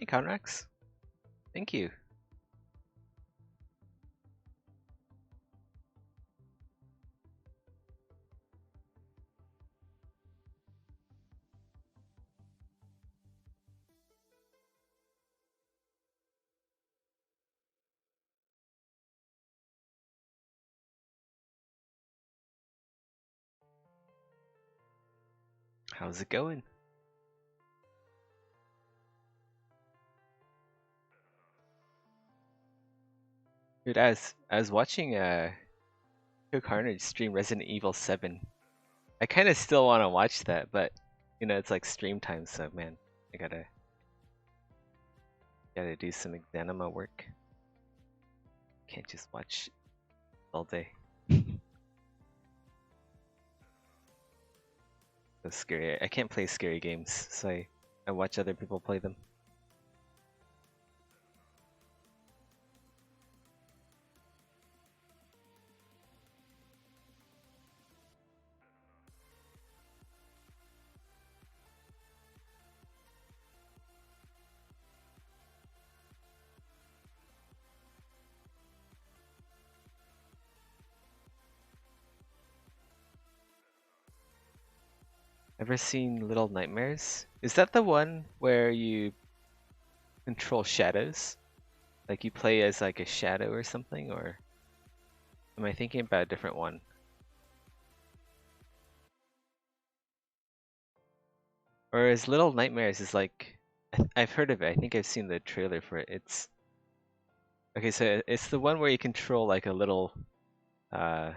Hey, Conrax. Thank you. How's it going? Dude, I was watching Cook Carnage stream Resident Evil 7. I kind of still want to watch that, but it's like stream time, so man, I gotta do some Exanima work. Can't just watch all day. So scary. I can't play scary games, so I watch other people play them. Ever seen Little Nightmares? Is that the one where you control shadows? Like you play as like a shadow or something, or am I thinking about a different one? Or is Little Nightmares is like I've heard of it. I think I've seen the trailer for it. It's okay, so it's the one where you control like a little uh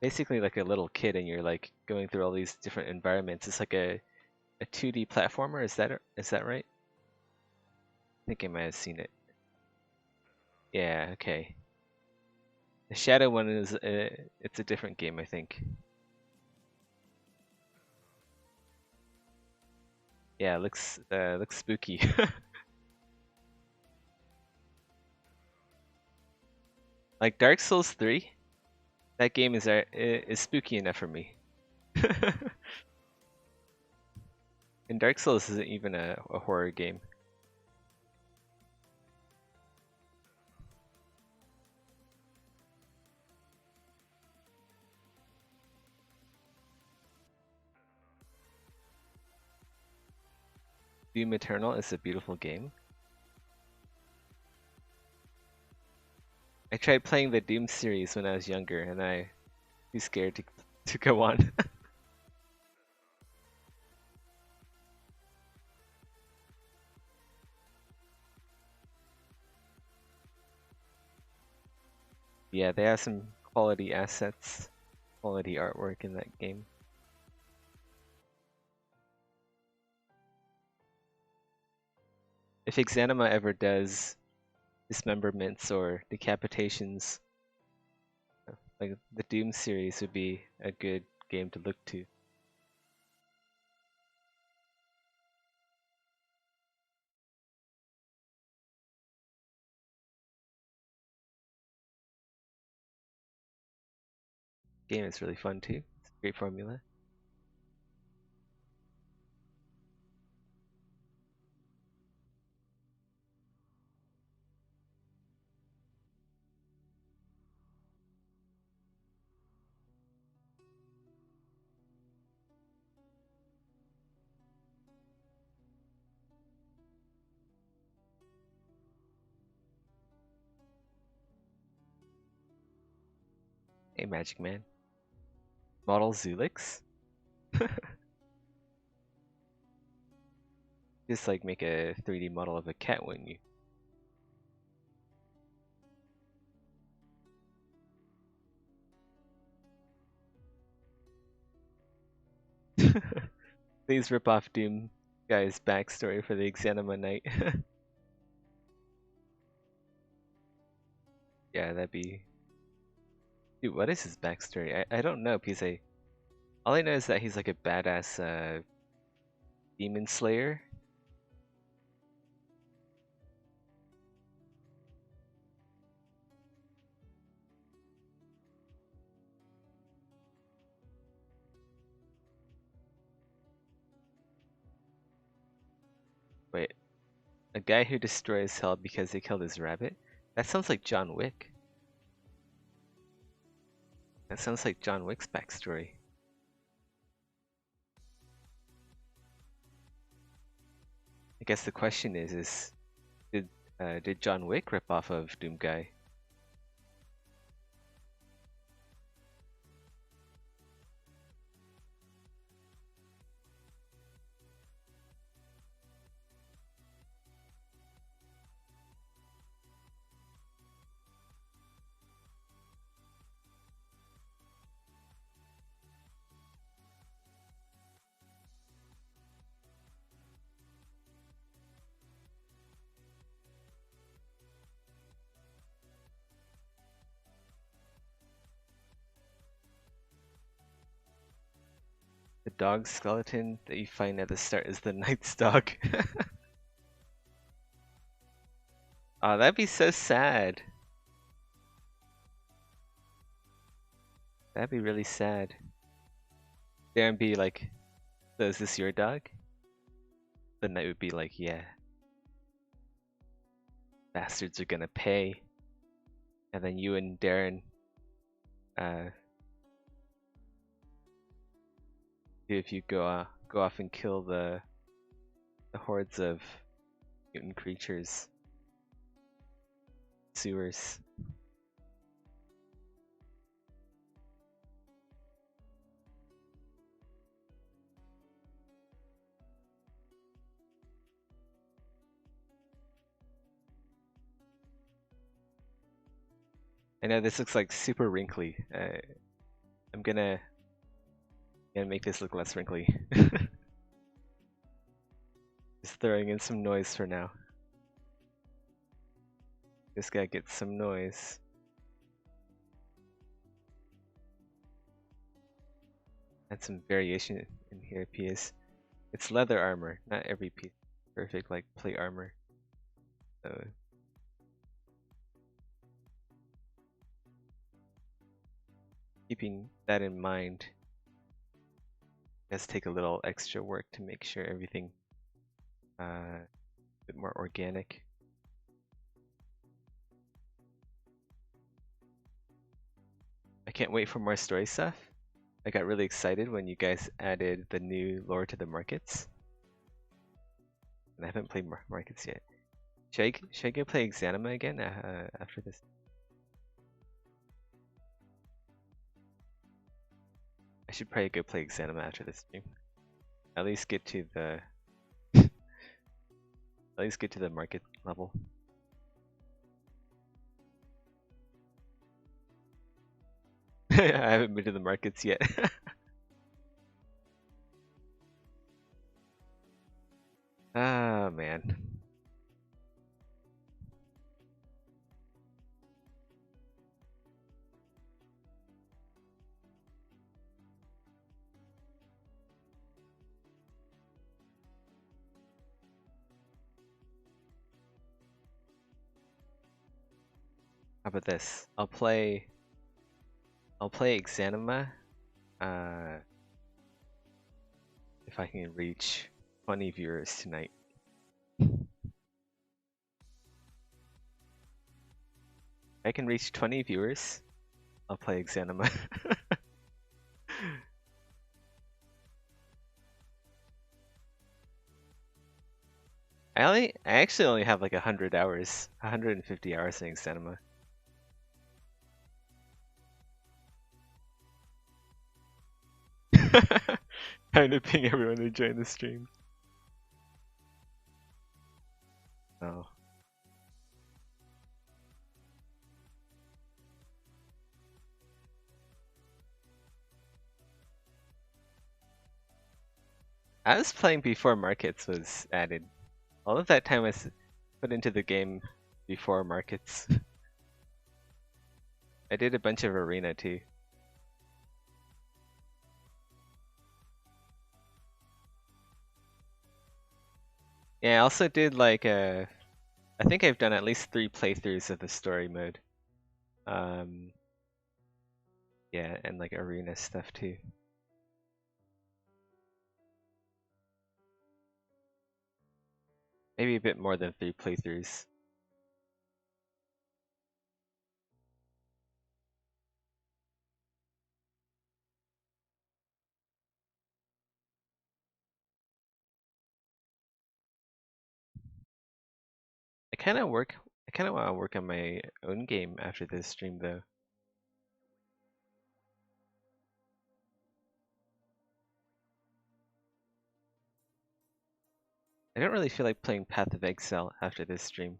basically like a little kid and you're like going through all these different environments. It's like a 2D platformer. Is that right? I think I might have seen it. Yeah, okay. The Shadow one is it's a different game, I think. Yeah, it looks spooky. Like Dark Souls 3, that game is spooky enough for me. And Dark Souls isn't even a horror game. Doom Eternal is a beautiful game. I tried playing the Doom series when I was younger, and I too scared to go on. Yeah, they have some quality assets, quality artwork in that game. If Exanima ever does dismemberments or decapitations, like the Doom series would be a good game to look to. Game is really fun too. It's a great formula. Hey, Magic Man. Model Zulix? Just like make a 3D model of a cat, wouldn't you? Please rip off Doom guy's backstory for the Exanima Knight. Yeah, that'd be... Dude, what is his backstory? I don't know, because all I know is that he's like a badass demon slayer. Wait, A guy who destroys hell because they killed his rabbit? That sounds like John Wick. That sounds like John Wick's backstory. I guess the question is did John Wick rip off of Doom Guy? The dog skeleton that you find at the start is the Knight's dog. Oh, that'd be so sad. That'd be really sad. Darren be like, so is this your dog? The Knight would be like, yeah. Bastards are gonna pay. And then you and Darren if you go off and kill the hordes of mutant creatures. Sewers. I know this looks like super wrinkly. I'm gonna make this look less wrinkly. Just throwing in some noise for now. This guy gets some noise. Add some variation in here, PS. It's leather armor, not every piece perfect like plate armor. So keeping that in mind, it does take a little extra work to make sure everything a bit more organic. I can't wait for more story stuff. I got really excited when you guys added the new lore to the markets. And I haven't played markets yet. Should I go play Exanima again after this? I should probably go play Exanima after this stream. At least get to the market level. I haven't been to the markets yet. Ah, man. How about this? I'll play Exanima if I can reach 20 viewers tonight. If I can reach 20 viewers, I'll play Exanima. I actually only have like 100 hours, 150 hours in Exanima. Trying to ping everyone to join the stream. Oh. I was playing before markets was added. All of that time was put into the game before markets. I did a bunch of arena too. Yeah, I also did like I think I've done at least 3 playthroughs of the story mode. Yeah, and like arena stuff too. Maybe a bit more than 3 playthroughs. I kind of want to work on my own game after this stream though. I don't really feel like playing Path of Exile after this stream.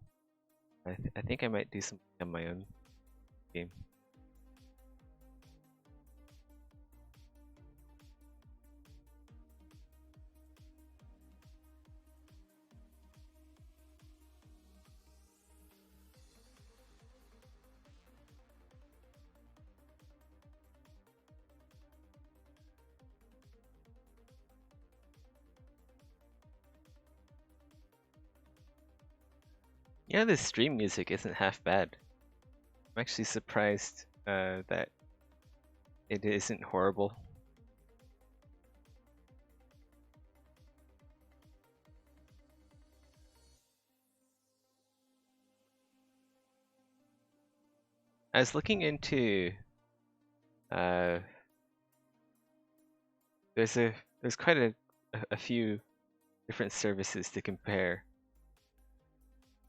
I think I might do something on my own game. Yeah, this stream music isn't half bad. I'm actually surprised that it isn't horrible. I was looking into uh, there's quite a few different services to compare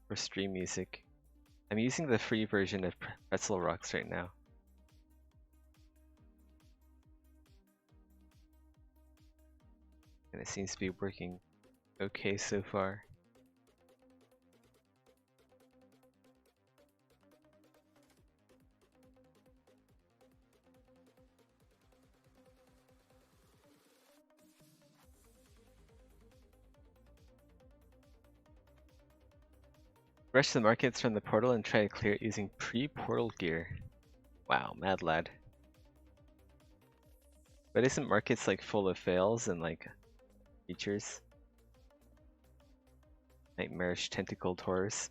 for stream music. I'm using the free version of Pretzel Rocks right now. And it seems to be working okay so far. Rush the markets from the portal and try to clear it using pre-portal gear. Wow, mad lad. But isn't markets like full of fails and like features? Nightmarish tentacled horrors.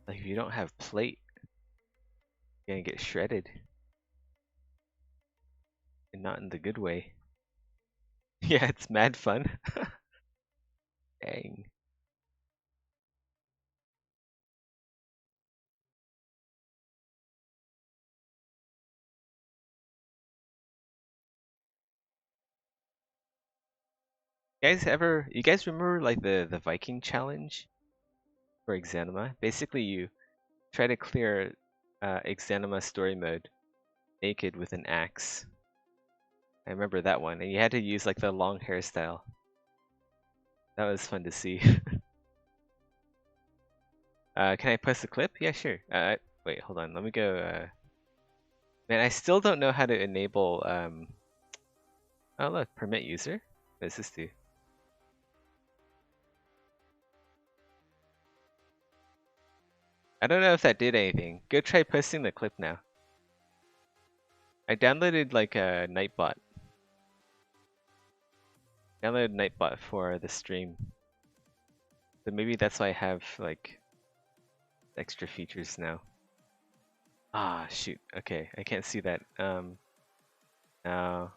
Like if you don't have plate, you're gonna get shredded. And not in the good way. Yeah, it's mad fun. Dang. You guys remember like the Viking challenge for Exanima? Basically you try to clear Exanima story mode naked with an axe. I remember that one, and you had to use like the long hairstyle. That was fun to see. Can I post a clip? Yeah, sure. Wait, hold on. Let me go. Man, I still don't know how to enable. Oh look, permit user. What does this do? I don't know if that did anything. Go try posting the clip now. I downloaded like a Nightbot. Downloaded Nightbot for the stream. So maybe that's why I have like extra features now. Ah, shoot. Okay, I can't see that. Now.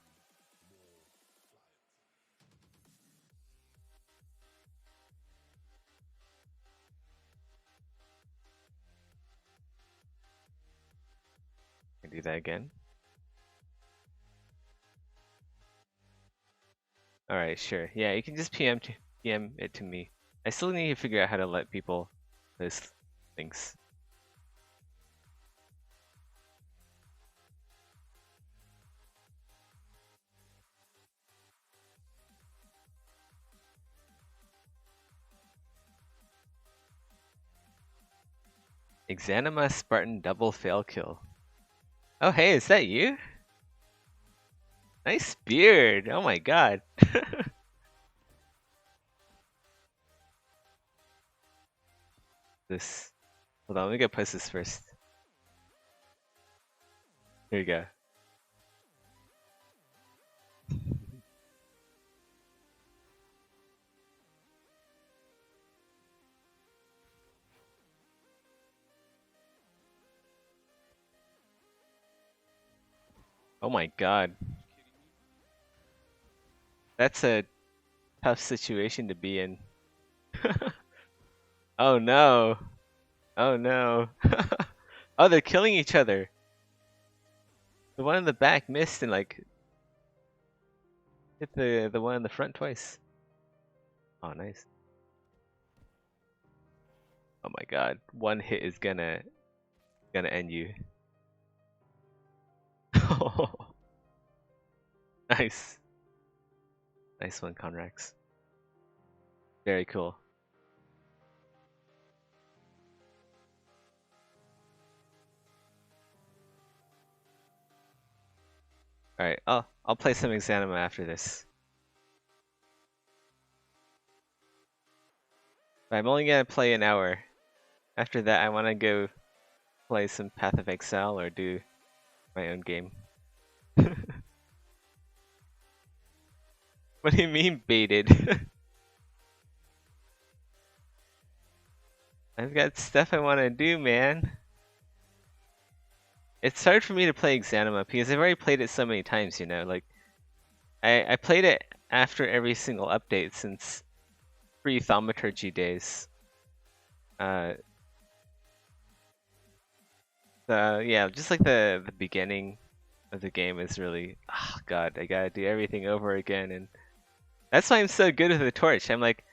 Can do that again. All right, sure. Yeah, you can just PM it to me. I still need to figure out how to let people post things. Exanima Spartan double fail kill. Oh, hey, is that you? Nice beard. Oh my god. This. Hold on, let me go post this first. Here you go. Oh my god. That's a tough situation to be in. Oh no. Oh no. Oh, they're killing each other. The one in the back missed and like hit the one in the front twice. Oh, nice. Oh my god. One hit is gonna end you. Nice. Nice one, Conrax. Very cool. Alright, I'll play some Exanima after this. But I'm only gonna play an hour. After that, I wanna go play some Path of Exile or do my own game. What do you mean baited? I've got stuff I wanna do, man. It's hard for me to play Exanima because I've already played it so many times, you know? Like, I played it after every single update since pre-thaumaturgy days. Yeah, just like the beginning of the game is really, oh god, I gotta do everything over again, and that's why I'm so good with the torch. I'm like,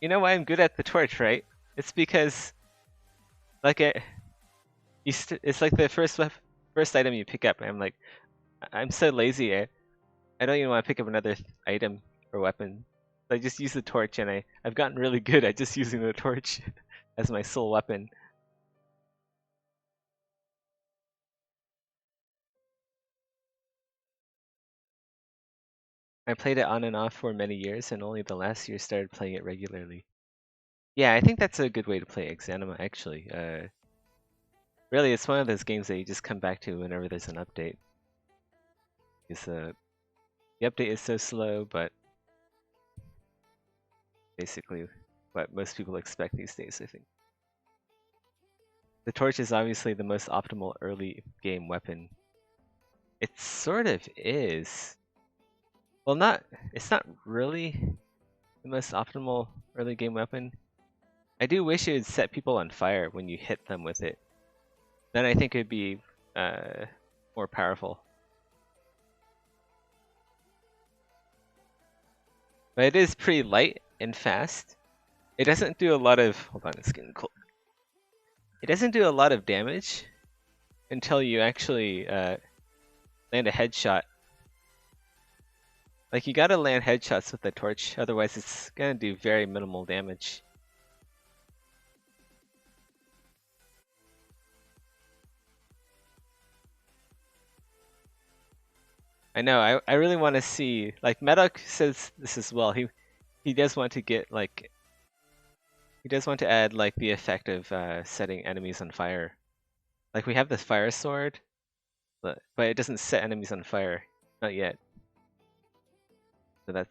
you know why I'm good at the torch, right? It's because like it's like the first item you pick up, and I'm like, I'm so lazy. I don't even want to pick up another item or weapon. So I just use the torch, and I've gotten really good at just using the torch as my sole weapon. I played it on and off for many years, and only the last year started playing it regularly. Yeah, I think that's a good way to play Exanima, actually. Really, it's one of those games that you just come back to whenever there's an update. Because the update is so slow, but basically what most people expect these days, I think. The torch is obviously the most optimal early game weapon. It sort of is. Well, it's not really the most optimal early game weapon. I do wish it would set people on fire when you hit them with it. Then I think it would be more powerful. But it is pretty light and fast. It doesn't do a lot of... Hold on, it's getting cold. It doesn't do a lot of damage until you actually land a headshot. Like, you gotta land headshots with the torch, otherwise it's gonna do very minimal damage. I know, I really want to see... Like, Medoc says this as well. He does want to get, like... He does want to add, like, the effect of setting enemies on fire. Like, we have this fire sword, but it doesn't set enemies on fire. Not yet. So that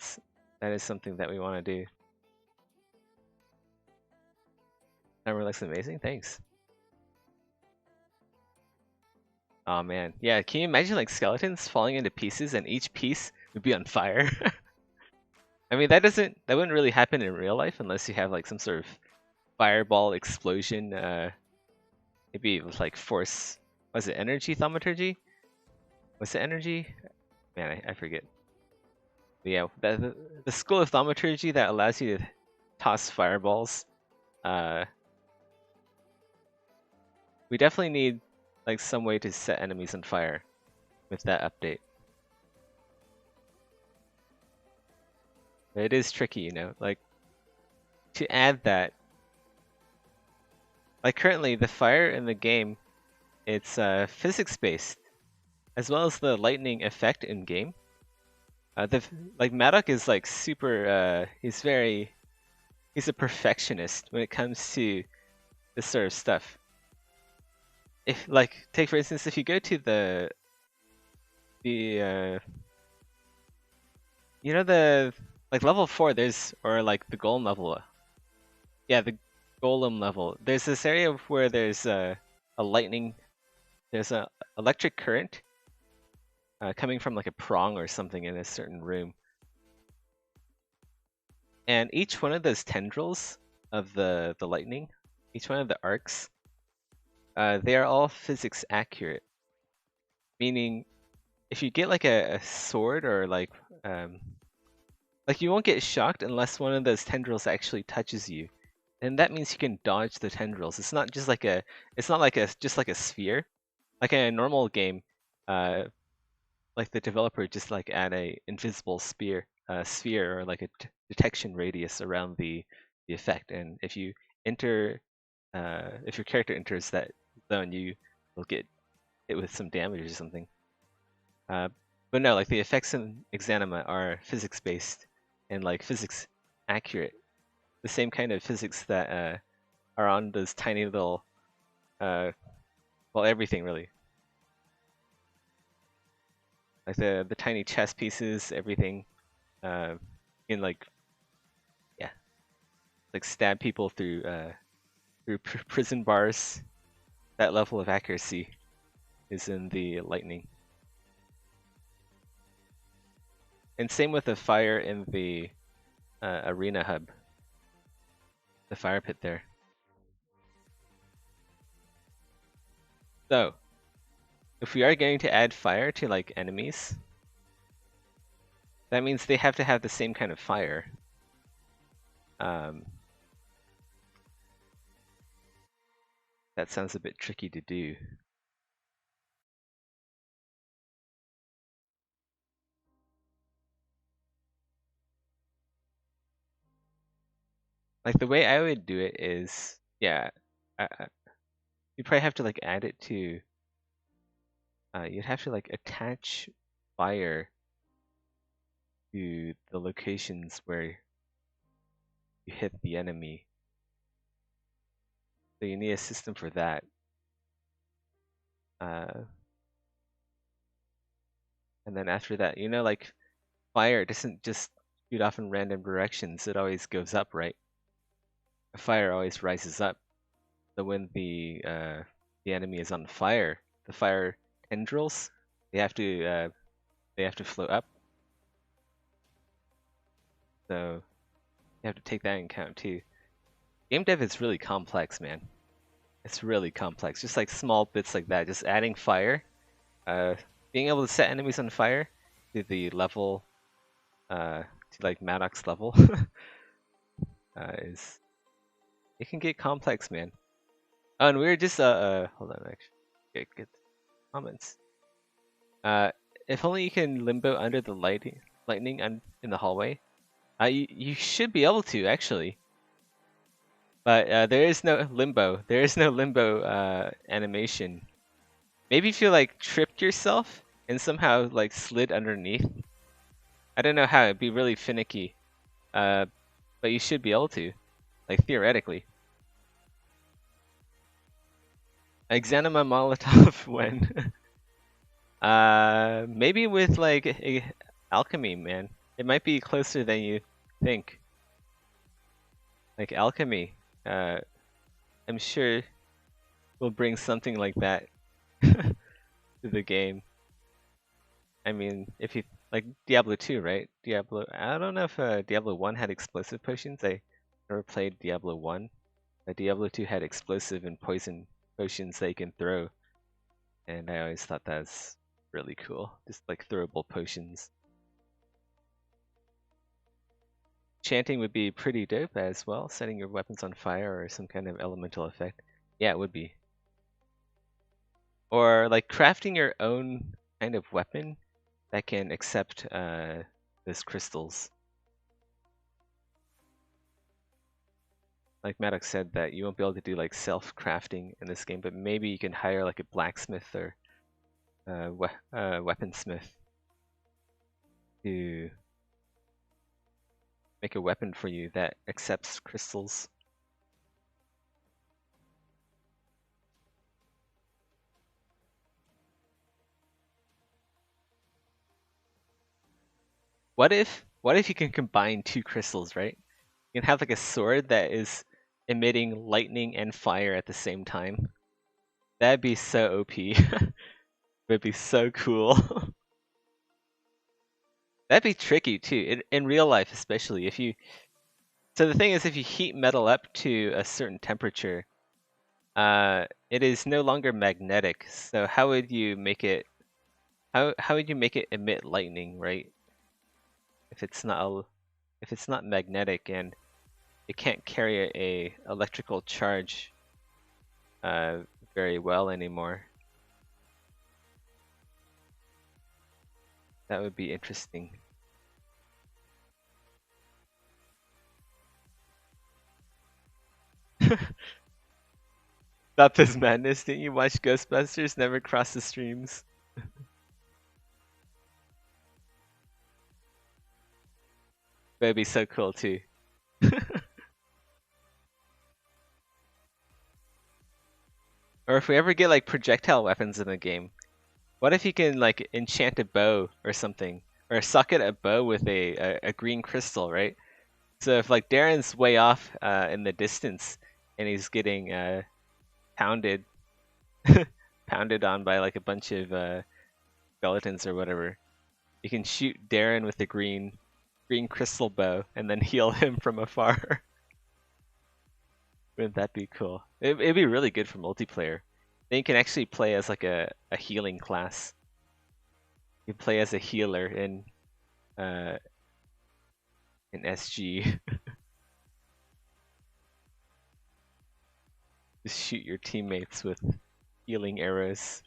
is something that we want to do. Armour looks amazing. Thanks. Oh man, yeah. Can you imagine like skeletons falling into pieces and each piece would be on fire? I mean, that wouldn't really happen in real life unless you have like some sort of fireball explosion. Maybe with like force. Was it energy thaumaturgy? Was it energy? Man, I forget. But yeah, the school of thaumaturgy that allows you to toss fireballs. We definitely need like some way to set enemies on fire with that update. But it is tricky, you know, like to add that. Like currently, the fire in the game, it's physics based, as well as the lightning effect in game. Like Madoc is like super. He's a perfectionist when it comes to this sort of stuff. If like take for instance, if you go to the you know the like level 4, there's or like the golem level. Yeah, the golem level. There's this area where there's a lightning. There's a electric current coming from like a prong or something in a certain room. And each one of those tendrils of the lightning, each one of the arcs, they are all physics accurate. Meaning, if you get like a sword or um, like you won't get shocked unless one of those tendrils actually touches you, and that means you can dodge the tendrils. It's not just like it's not like just like a sphere, like in a normal game. Uh, like the developer just like add a invisible sphere or like a detection radius around the effect, and if you enter, if your character enters that zone, you will get hit with some damage or something. But no, like the effects in Exanima are physics based and like physics accurate. The same kind of physics that are on those tiny little, well, everything really. Like the tiny chess pieces, everything. You can like, yeah, like stab people through prison bars. That level of accuracy is in the lightning. And same with the fire in the arena hub, the fire pit there. So, if we are going to add fire to like enemies, that means they have to have the same kind of fire. That sounds a bit tricky to do. Like the way I would do it is, yeah, you probably have to like add it to. You'd have to like attach fire to the locations where you hit the enemy. So you need a system for that. And then after that, you know, like fire doesn't just shoot off in random directions. It always goes up, right? Fire always rises up. So when the enemy is on fire, the fire tendrils they have to float up. So you have to take that into account too. Game dev is really complex, man. It's really complex. Just like small bits like that, just adding fire, being able to set enemies on fire to the level, to like Maddox level, is it can get complex, man. Oh, and we were just hold on, actually, get comments. If only you can limbo under the lightning in the hallway. You should be able to actually, but there is no limbo. There is no limbo animation. Maybe if you like tripped yourself and somehow like slid underneath. I don't know how. It'd be really finicky. But you should be able to, like theoretically. Exanima Molotov when? Maybe with like alchemy, man. It might be closer than you think. Like alchemy, I'm sure will bring something like that to the game. I mean, if you like Diablo 2, right? I don't know if Diablo 1 had explosive potions. I never played Diablo 1. But Diablo 2 had explosive and poison potions that you can throw. And I always thought that was really cool. Just like throwable potions. Chanting would be pretty dope as well, setting your weapons on fire or some kind of elemental effect. Yeah, it would be. Or like crafting your own kind of weapon that can accept those crystals. Like Maddox said that you won't be able to do like self-crafting in this game, but maybe you can hire like a blacksmith or weaponsmith to make a weapon for you that accepts crystals. What if you can combine two crystals, right? You can have like a sword that is emitting lightning and fire at the same time. That'd be so OP. It'd be so cool. That'd be tricky too, in real life especially. So the thing is, if you heat metal up to a certain temperature, it is no longer magnetic. So how would you make it? How would you make it emit lightning, right? If it's not magnetic and it can't carry a electrical charge uh, very well anymore. That would be interesting. Stop this madness! Didn't you watch Ghostbusters? Never cross the streams. That'd be so cool too. Or if we ever get like projectile weapons in the game, what if you can like enchant a bow or something, or socket a bow with a green crystal, right? So if like Darren's way off in the distance and he's getting pounded pounded on by like a bunch of skeletons or whatever, you can shoot Darren with the green crystal bow and then heal him from afar. Wouldn't that be cool? It'd be really good for multiplayer. Then you can actually play as like a healing class. You play as a healer uh, in SG. Just shoot your teammates with healing arrows.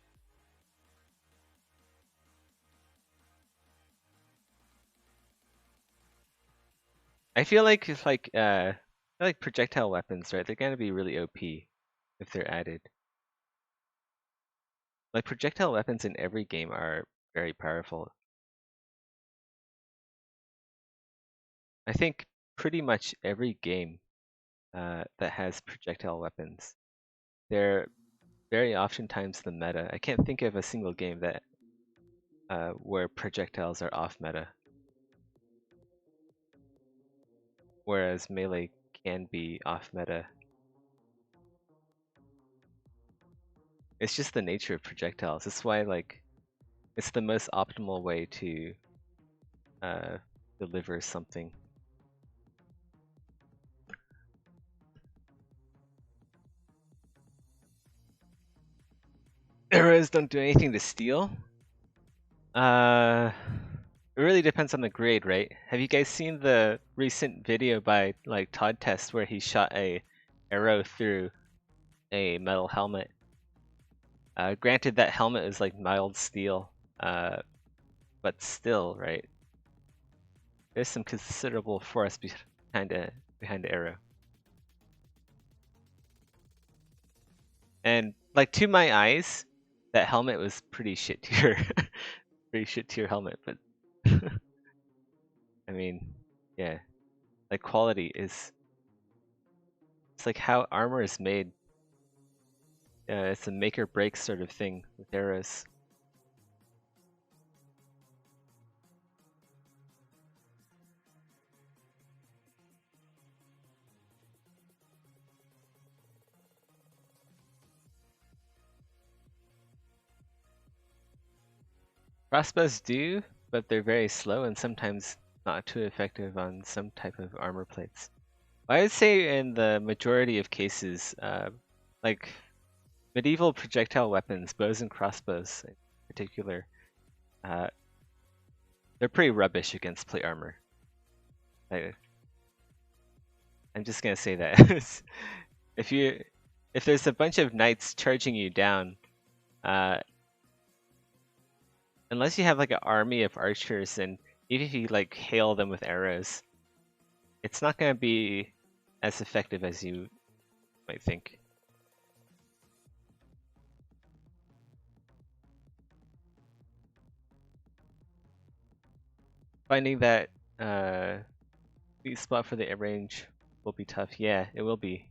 I feel like if like projectile weapons, right? They're gonna be really OP if they're added. Like projectile weapons in every game are very powerful. I think pretty much every game that has projectile weapons, they're very oftentimes the meta. I can't think of a single game that where projectiles are off meta, whereas melee can be off meta. It's just the nature of projectiles. That's why like it's the most optimal way to deliver something. Arrows don't do anything to steal. It really depends on the grade, right? Have you guys seen the recent video by like Todd Test where he shot a arrow through a metal helmet? Granted, that helmet is like mild steel, but still, right? There's some considerable force behind the arrow. And like to my eyes, that helmet was pretty shit tier, pretty shit tier helmet. But I mean, yeah, like quality is. It's like how armor is made. It's a make or break sort of thing with arrows. Crossbows do, but they're very slow and sometimes not too effective on some type of armor plates. I would say in the majority of cases, like medieval projectile weapons, bows and crossbows in particular, uh, they're pretty rubbish against plate armor. I'm just gonna say that. If there's a bunch of knights charging you down, uh, unless you have like an army of archers and even if you like hail them with arrows, it's not gonna be as effective as you might think. Finding that sweet spot for the air range will be tough. Yeah, it will be.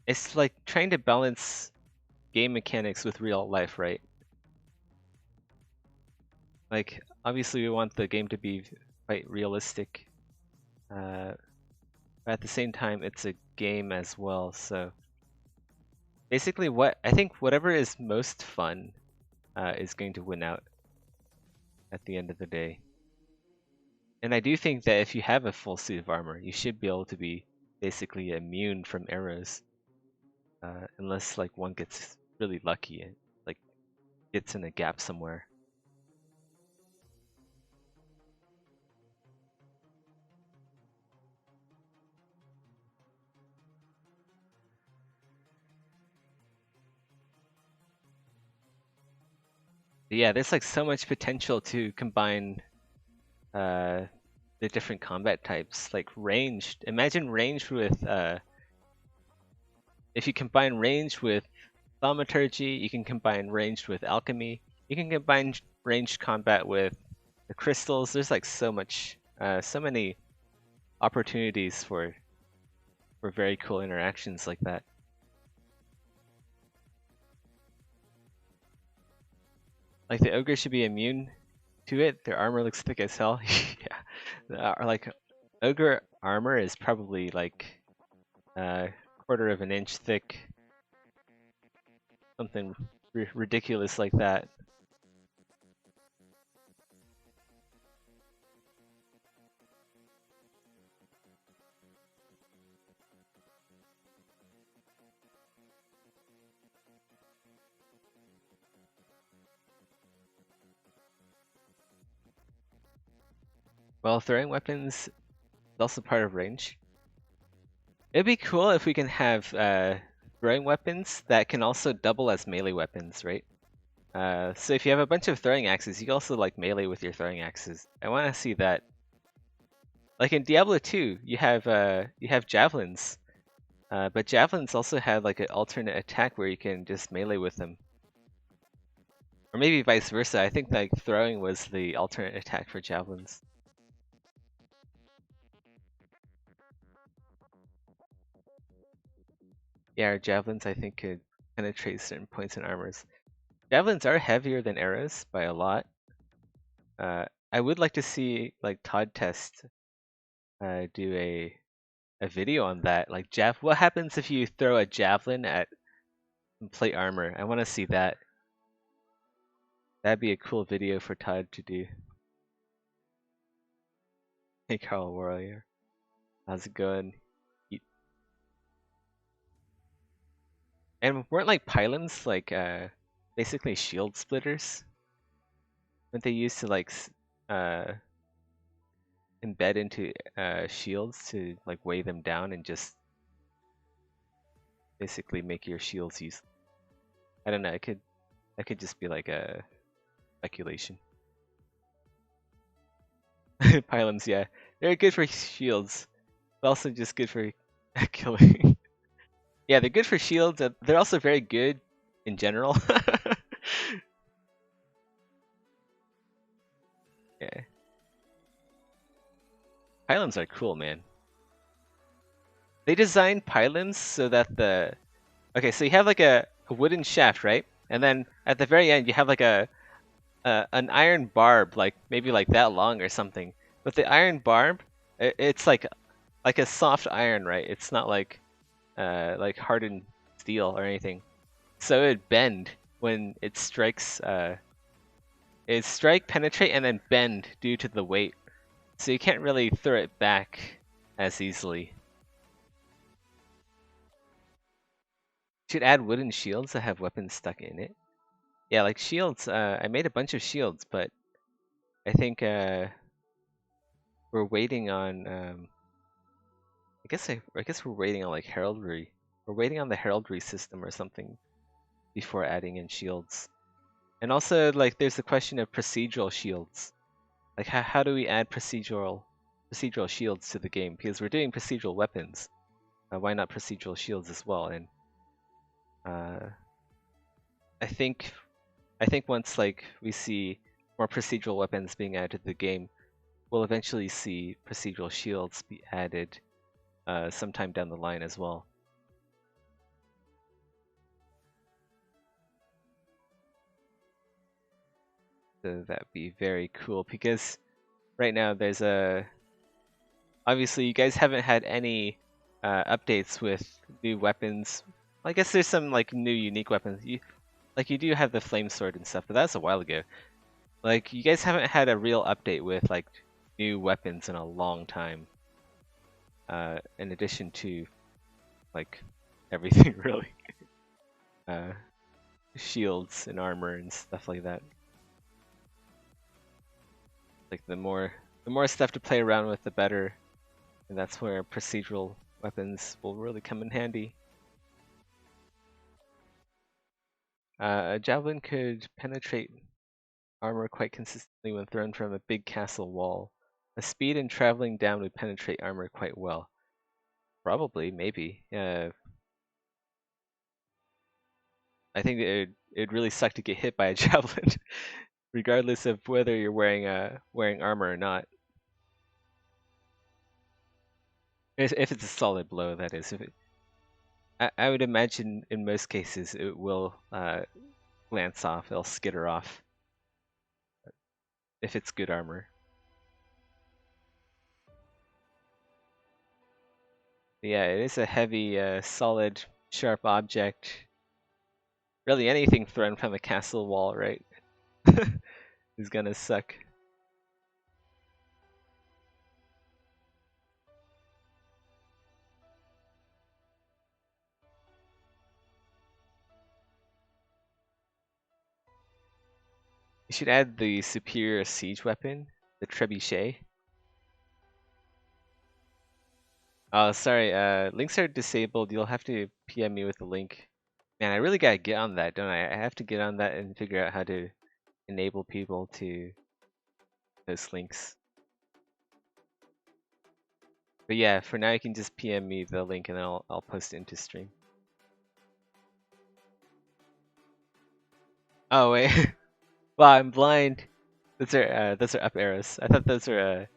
It's like trying to balance game mechanics with real life, right? Like, obviously we want the game to be quite realistic, but at the same time, it's a game as well. So basically, I think whatever is most fun is going to win out at the end of the day. And I do think that if you have a full suit of armor, you should be able to be basically immune from arrows, unless like one gets really lucky and like gets in a gap somewhere. But yeah, there's like so much potential to combine the different combat types, like ranged. Imagine ranged with if you combine ranged with thaumaturgy, you can combine ranged with alchemy. You can combine ranged combat with the crystals. There's like so much, so many opportunities for very cool interactions like that. Like the ogre should be immune to it. Their armor looks thick as hell. Yeah, like ogre armor is probably like a quarter of an inch thick, something ridiculous like that. Well, throwing weapons is also part of range. It'd be cool if we can have throwing weapons that can also double as melee weapons, right? So if you have a bunch of throwing axes, you can also like melee with your throwing axes. I want to see that. Like in Diablo 2, you have javelins, but javelins also have like an alternate attack where you can just melee with them, or maybe vice versa. I think like throwing was the alternate attack for javelins. Yeah, our javelins I think could penetrate certain points in armors. Javelins are heavier than arrows by a lot. I would like to see like Todd Test do a video on that. Like what happens if you throw a javelin at plate armor? I want to see that. That'd be a cool video for Todd to do. Hey Carl Warrior, how's it going? And weren't like pylons like basically shield splitters? Weren't they used to like embed into shields to like weigh them down and just basically make your shields use? I don't know. I could just be like a speculation. Pylons, yeah, they're good for shields, but also just good for killing. Yeah, they're good for shields. They're also very good in general. Yeah, pylons are cool, man. They designed pylons so that so you have like a wooden shaft, right? And then at the very end you have like an iron barb, like maybe like that long or something. But the iron barb, it's like a soft iron, right? It's not like hardened steel or anything. So it'd bend when it strikes. It'd strike, penetrate, and then bend due to the weight. So you can't really throw it back as easily. Should add wooden shields that have weapons stuck in it. Yeah, like shields. I made a bunch of shields, but I think we're waiting on. I guess we're waiting on like heraldry. We're waiting on the heraldry system or something before adding in shields. And also, like, there's the question of procedural shields. Like, how do we add procedural shields to the game? Because we're doing procedural weapons. Why not procedural shields as well? And I think once like we see more procedural weapons being added to the game, we'll eventually see procedural shields be added sometime down the line as well. So that'd be very cool because right now there's obviously you guys haven't had any updates with new weapons. I guess there's some like new unique weapons. You do have the flame sword and stuff, but that's a while ago. Like you guys haven't had a real update with like new weapons in a long time. In addition to like everything really, shields and armor and stuff like that. Like the more stuff to play around with, the better, and that's where procedural weapons will really come in handy. A javelin could penetrate armor quite consistently when thrown from a big castle wall. The speed and traveling down would penetrate armor quite well. Probably, maybe. I think it'd really suck to get hit by a javelin, regardless of whether you're wearing armor or not. If it's a solid blow, that is. If it, I would imagine in most cases it will glance off, it'll skitter off if it's good armor. But yeah, it is a heavy, solid, sharp object. Really anything thrown from a castle wall, right? is gonna suck. You should add the superior siege weapon, the trebuchet. Oh, sorry, links are disabled. You'll have to PM me with the link. Man, I really gotta get on that, don't I? I have to get on that and figure out how to enable people to post links. But yeah, for now you can just PM me the link and then I'll post it into stream. Oh wait, wow, I'm blind. Those are up arrows. I thought those were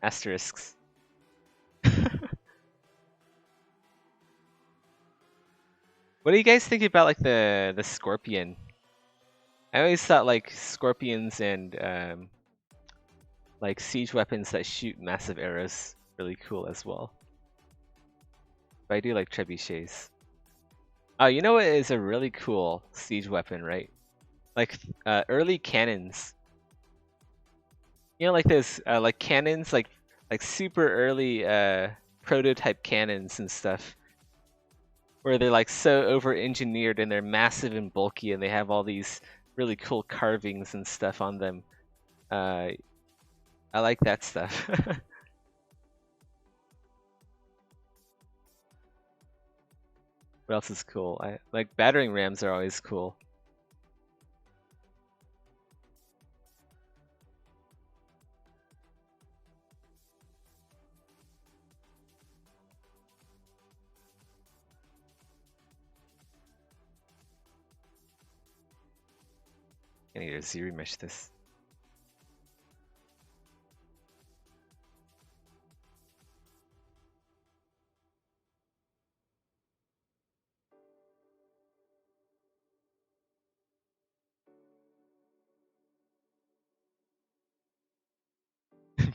asterisks. What do you guys think about like the scorpion? I always thought like scorpions and like siege weapons that shoot massive arrows really cool as well. But I do like trebuchets. Oh, you know what is a really cool siege weapon, right? Like early cannons. You know, like those like cannons, like super early prototype cannons and stuff, where they're like so over-engineered and they're massive and bulky and they have all these really cool carvings and stuff on them. I like that stuff. What else is cool? I like battering rams are always cool. I need to Z-remesh this.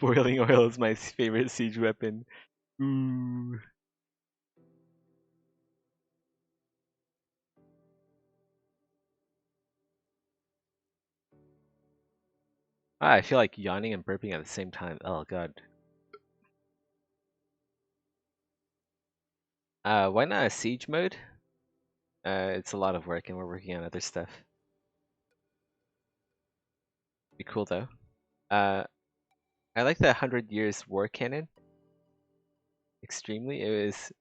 Boiling oil is my favorite siege weapon. Ooh. Ah, I feel like yawning and burping at the same time. Oh god. Why not a siege mode? It's a lot of work and we're working on other stuff. Be cool though. I like the 100 Years War Cannon. Extremely. It was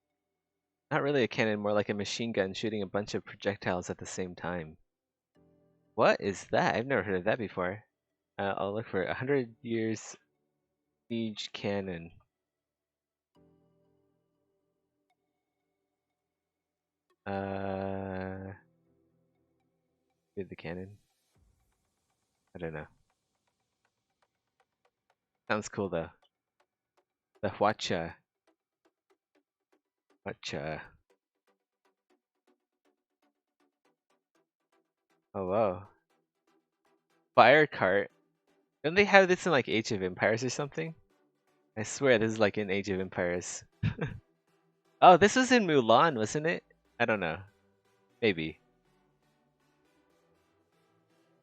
not really a cannon, more like a machine gun shooting a bunch of projectiles at the same time. What is that? I've never heard of that before. I'll look for it. 100 Years Siege Cannon. Did the cannon? I don't know. Sounds cool though. The Hwacha. Hwacha. Oh wow. Fire cart. Don't they have this in like Age of Empires or something? I swear this is like in Age of Empires. Oh, this was in Mulan, wasn't it? I don't know. Maybe.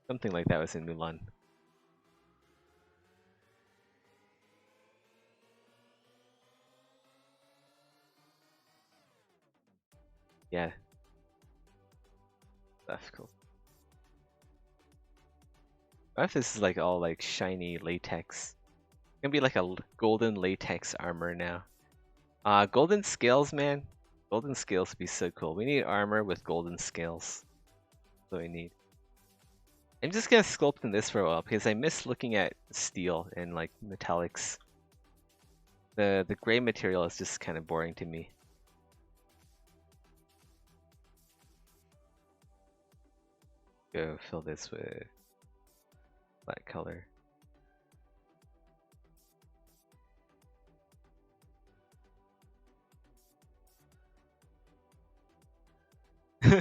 Something like that was in Mulan. Yeah, that's cool. What if this is like all like shiny latex? It's gonna be like a golden latex armor now. Golden scales, man. Golden scales would be so cool. We need armor with golden scales. That's what we need. I'm just gonna sculpt in this for a while because I miss looking at steel and like metallics. The gray material is just kind of boring to me. Go fill this with black color.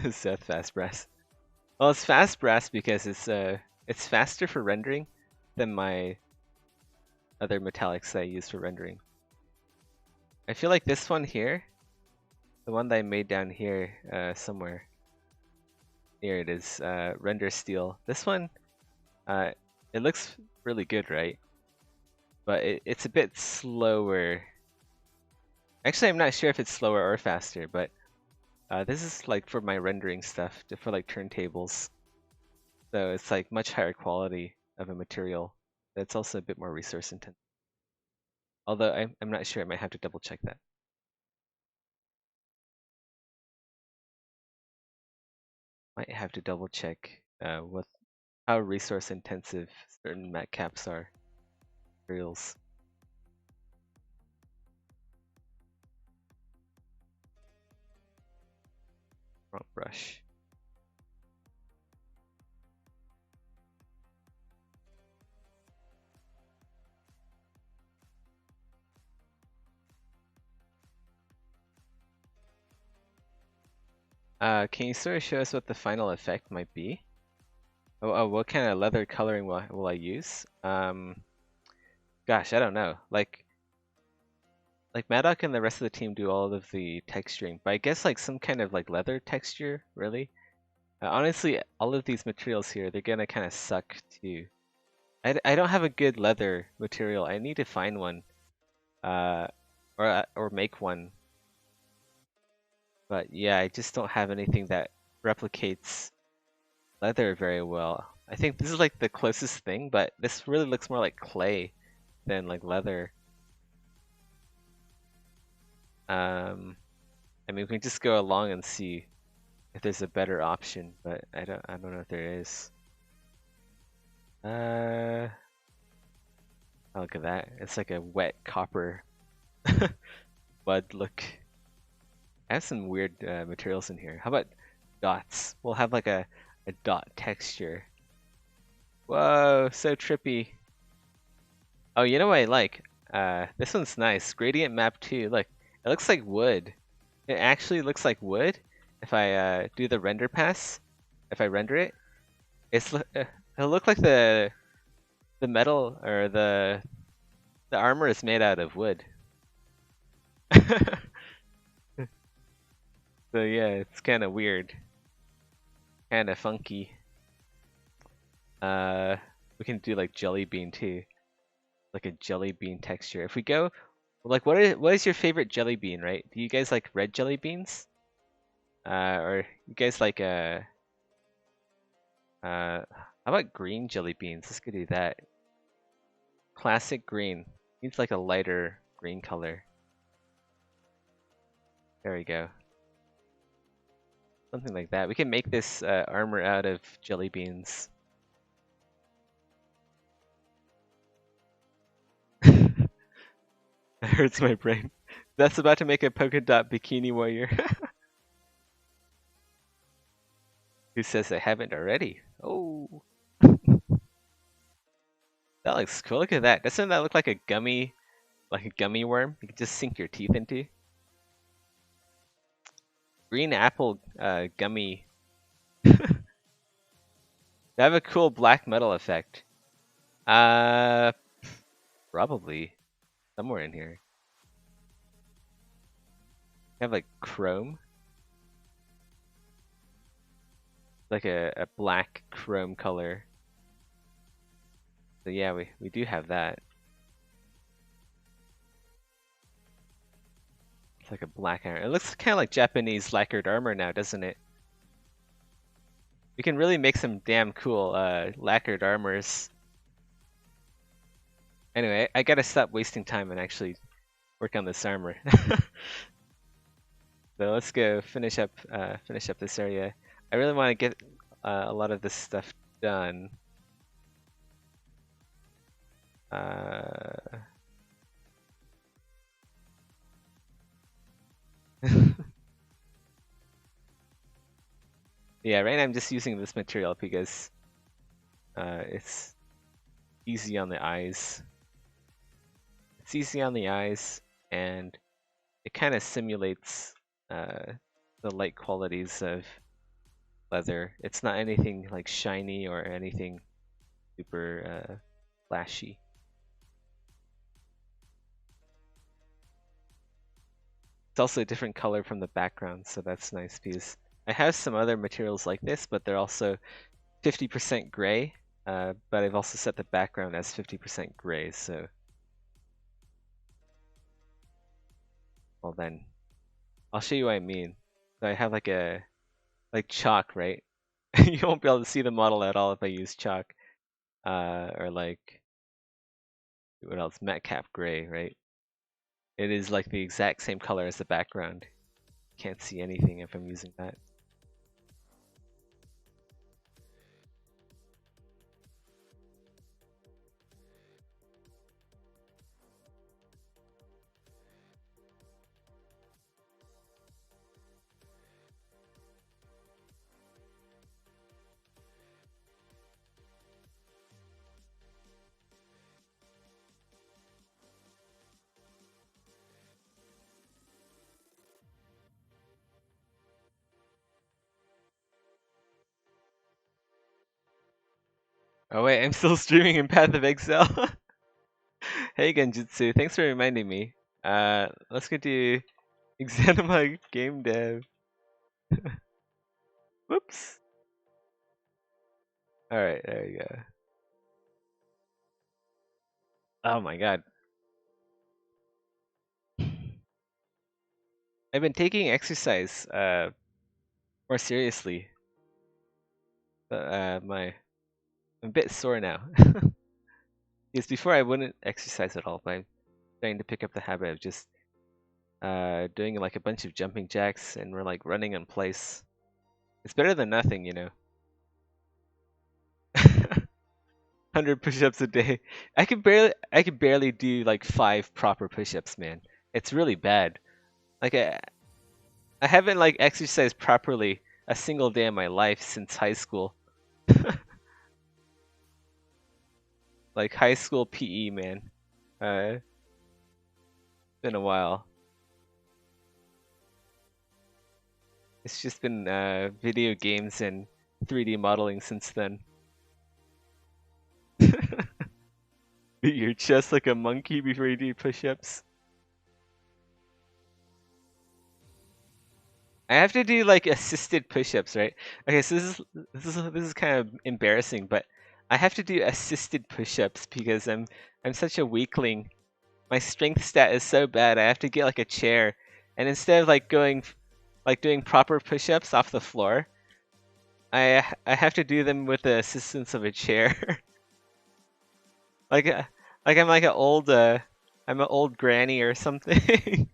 Seth fast brass. Well, it's fast brass because it's faster for rendering than my other metallics that I use for rendering. I feel like this one here, the one that I made down here somewhere. Here it is, render steel. This one, it looks really good, right? But it's a bit slower. Actually, I'm not sure if it's slower or faster, but this is like for my rendering stuff, for like turntables. So it's like much higher quality of a material. It's also a bit more resource intensive. Although I'm not sure, I might have to double check that. Might have to double check what how resource intensive certain mat caps are. Materials. Front brush. Can you sort of show us what the final effect might be? Oh, what kind of leather coloring will I use? Gosh, I don't know. Like Maddock and the rest of the team do all of the texturing, but I guess like some kind of like leather texture, really. Honestly, all of these materials here, they're gonna kind of suck too. I don't have a good leather material. I need to find one, uh, or make one. But yeah, I just don't have anything that replicates leather very well. I think this is like the closest thing, but this really looks more like clay than like leather. I mean, we can just go along and see if there's a better option, but I don't know if there is. Oh, look at that. It's like a wet copper mud look. I have some weird materials in here. How about dots? We'll have like a dot texture. Whoa, so trippy. Oh, you know what I like? This one's nice. Gradient map 2. Look, it looks like wood. It actually looks like wood. If I do the render pass, if I render it, it'll look like the metal or the armor is made out of wood. So yeah, it's kind of weird, kind of funky. We can do like jelly bean too, like a jelly bean texture. If we go, like, what is your favorite jelly bean, right? Do you guys like red jelly beans? Or you guys like how about green jelly beans? Let's go do that. Classic green. Needs like a lighter green color. There we go. Something like that. We can make this armor out of jelly beans. That hurts my brain. That's about to make a polka dot bikini warrior. Who says I haven't already? Oh, that looks cool. Look at that. Doesn't that look like a gummy worm? You can just sink your teeth into. Green apple gummy. They have a cool black metal effect. Uh, Probably somewhere in here. Have like chrome, like a black chrome color. So yeah, we do have that. It's like a black iron. It looks kind of like Japanese lacquered armor now, doesn't it? We can really make some damn cool lacquered armors. Anyway, I gotta stop wasting time and actually work on this armor. So let's go finish up this area. I really want to get a lot of this stuff done. Yeah, right now I'm just using this material because it's easy on the eyes. It's easy on the eyes, and it kind of simulates the light qualities of leather. It's not anything like shiny or anything super flashy. It's also a different color from the background, so that's nice because I have some other materials like this, but they're also 50% gray, but I've also set the background as 50% gray, so... Well then, I'll show you what I mean. So I have like chalk, right? You won't be able to see the model at all if I use chalk. Or like, what else? Matte cap gray, right? It is like the exact same color as the background. Can't see anything if I'm using that. Oh wait, I'm still streaming in Path of Exile. Hey Genjutsu, thanks for reminding me. Let's go to Exanima game dev. Whoops. Alright, there we go. Oh my god. I've been taking exercise more seriously. I'm a bit sore now. Because before I wouldn't exercise at all, but I'm starting to pick up the habit of just doing like a bunch of jumping jacks and we're like running in place. It's better than nothing, you know. 100 push-ups a day. I could barely do like 5 proper push-ups, man. It's really bad. Like I haven't like exercised properly a single day in my life since high school. Like high school PE, man. It's been a while. It's just been video games and 3D modeling since then. Beat your chest like a monkey before you do push-ups. I have to do like assisted push-ups, right? Okay, so this is kind of embarrassing, but I have to do assisted push-ups because I'm such a weakling. My strength stat is so bad. I have to get like a chair, and instead of like doing proper push-ups off the floor, I have to do them with the assistance of a chair. like like I'm like I'm an old granny or something.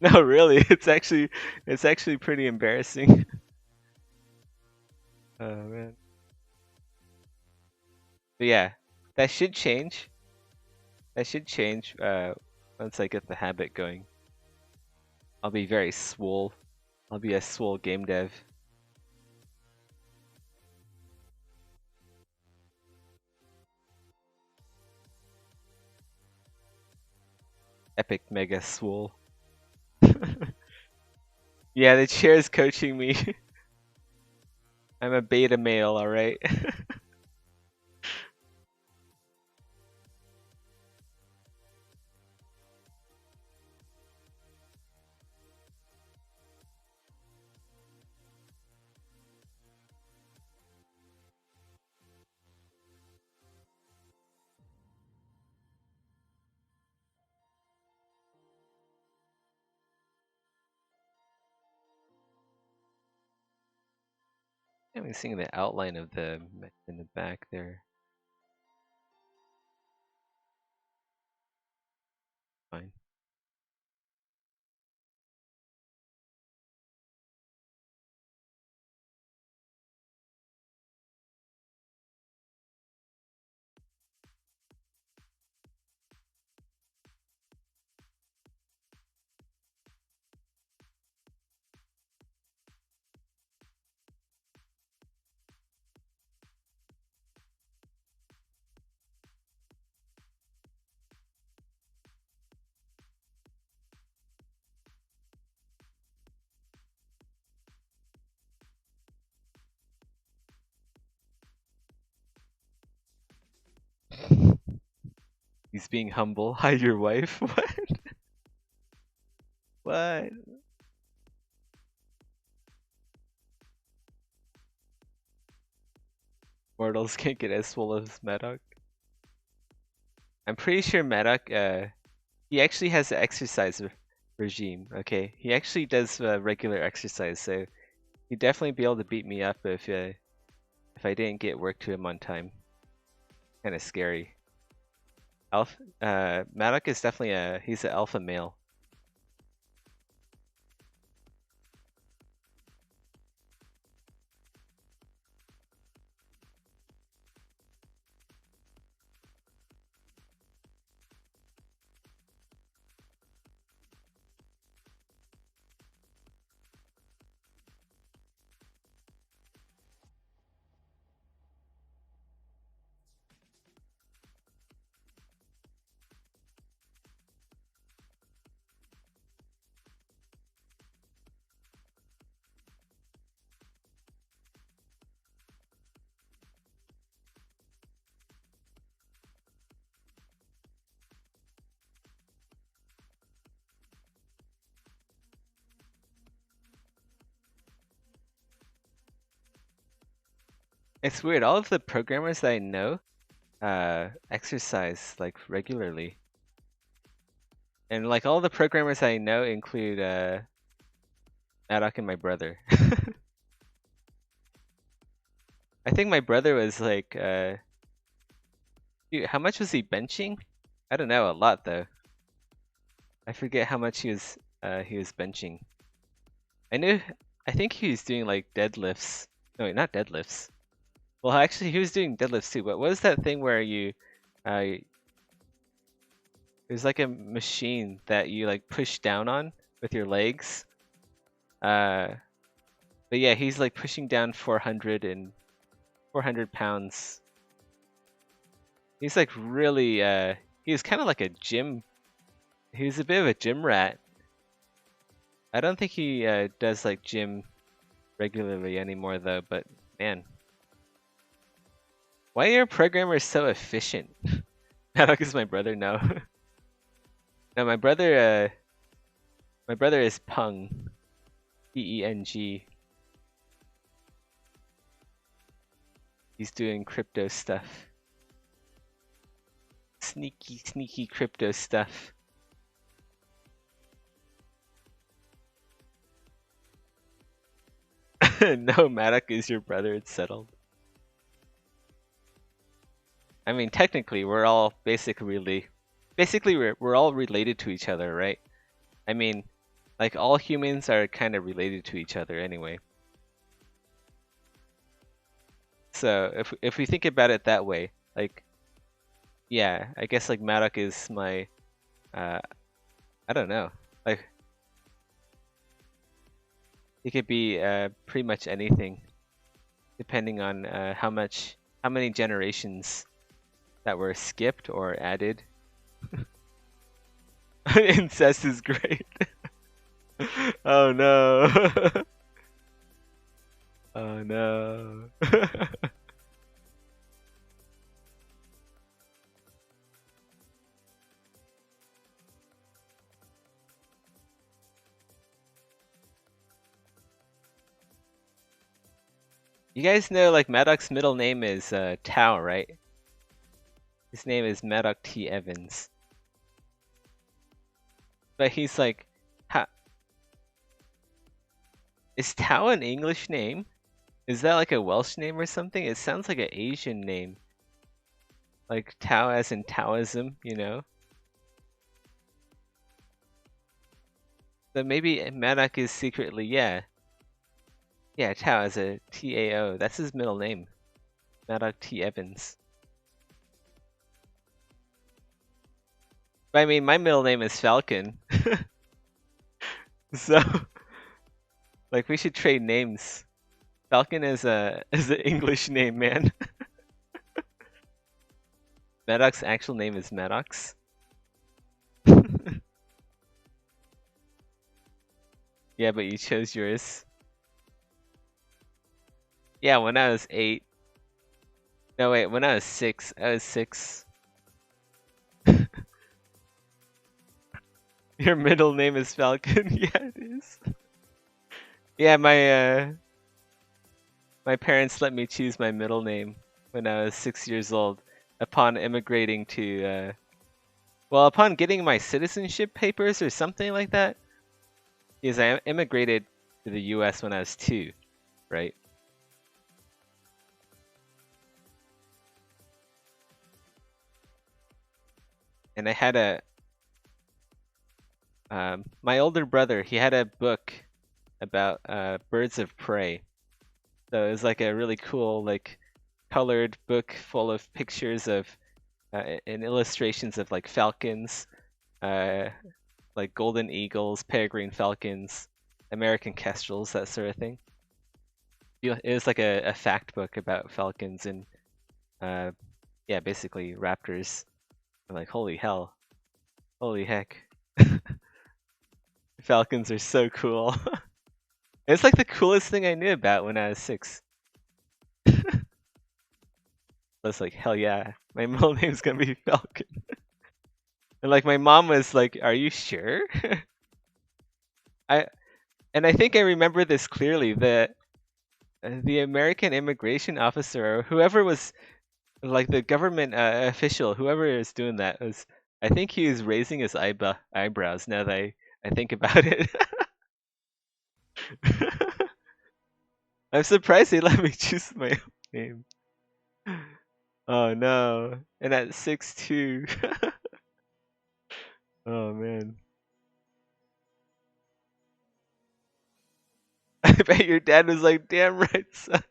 No, really, it's actually pretty embarrassing. Oh man. But yeah, that should change. That should change once I get the habit going. I'll be very swole. I'll be a swole game dev. Epic mega swole. Yeah, the chair is coaching me. I'm a beta male, alright? I'm seeing the outline of the in the back there. Fine. He's being humble. Hide your wife. What? What? Mortals can't get as full as Maddock. I'm pretty sure Maddock, he actually has an exercise regime. Okay, he actually does regular exercise, so he'd definitely be able to beat me up if I didn't get work to him on time. Kind of scary. Maddock is definitely he's an alpha male. It's weird. All of the programmers that I know exercise like regularly. And like all the programmers I know include Maddock and my brother. I think my brother was like dude, how much was he benching? I don't know, a lot though. I forget how much he was benching. I think he was doing like deadlifts. No, wait, not deadlifts. Well, actually he was doing deadlifts too, but what was that thing where you there's like a machine that you like push down on with your legs. But yeah, he's like pushing down 400 pounds. He's like really he was kind of like a gym. He was a bit of a gym rat. I don't think he does like gym regularly anymore though, but man. Why are programmers so efficient? Not because my brother, no. No, my brother is Peng. Peng. He's doing crypto stuff. Sneaky crypto stuff. No, Maddock is your brother, it's settled. I mean, technically, we're all basically we're all related to each other, right? I mean, like all humans are kind of related to each other anyway. So if we think about it that way, like, yeah, I guess like Maddock is my, I don't know, like he could be pretty much anything, depending on how many generations that were skipped or added. Incest is great. Oh no. Oh no. You guys know like Maddock's middle name is Tao, right? His name is Maddock T. Evans. But he's like, is Tao an English name? Is that like a Welsh name or something? It sounds like an Asian name. Like Tao as in Taoism, you know? So maybe Maddox is secretly, yeah. Yeah, Tao as a T-A-O. That's his middle name. Maddox T. Evans. But I mean, my middle name is Falcon. So, like, we should trade names. Falcon is an English name, man. Maddox's actual name is Maddox. Yeah, but you chose yours. Yeah, when I was 8. No, wait, when I was 6. I was 6. Your middle name is Falcon? Yeah, it is. Yeah, my parents let me choose my middle name when I was 6 years old upon immigrating to, well, upon getting my citizenship papers or something like that. Because I immigrated to the US when I was 2, right? And I had my older brother, he had a book about birds of prey. So it was like a really cool, like, colored book full of pictures of and illustrations of like falcons, uh, like golden eagles, peregrine falcons, American kestrels, that sort of thing. It was like a fact book about falcons and uh, yeah, basically raptors. I'm like, holy hell, holy heck, falcons are so cool. It's like the coolest thing I knew about when I was 6. I was like, hell yeah, my middle name's gonna be Falcon. And like my mom was like, "Are you sure?" I and I think I remember this clearly. The American immigration officer or whoever was like the government official, whoever is doing that was. I think he was raising his eyebrows now that I think about it. I'm surprised they let me choose my own name. Oh no. And at 6'2". Oh man. I bet your dad was like, damn right, son.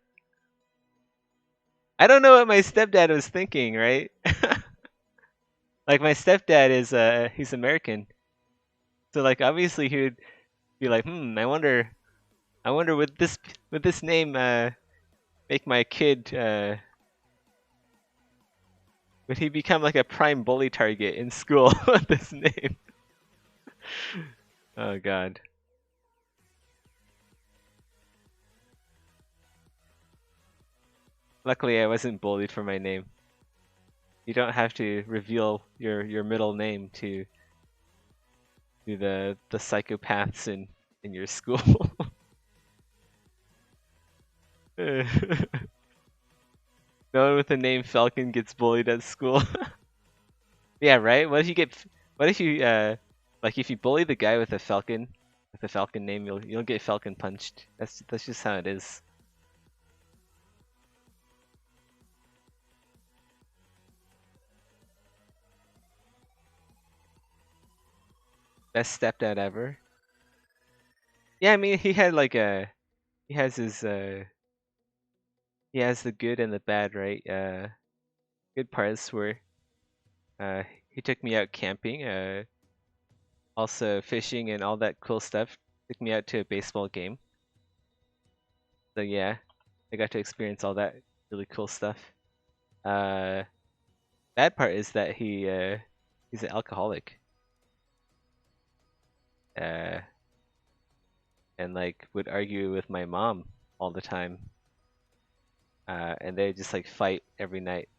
I don't know what my stepdad was thinking, right? Like my stepdad is he's American. So like obviously he would be like, I wonder would this name make my kid would he become like a prime bully target in school with this name? Oh god. Luckily I wasn't bullied for my name. You don't have to reveal your middle name to the psychopaths in your school. No one with the name Falcon gets bullied at school. Yeah, right? What if you like if you bully the guy with a Falcon name, you'll get Falcon punched. That's just how it is. Best stepdad ever. Yeah, I mean he has his he has the good and the bad, right? Good parts were uh he took me out camping, also fishing and all that cool stuff. Took me out to a baseball game. So yeah, I got to experience all that really cool stuff. Uh Bad part is that he's an alcoholic. Uh and like would argue with my mom all the time. And they just like fight every night.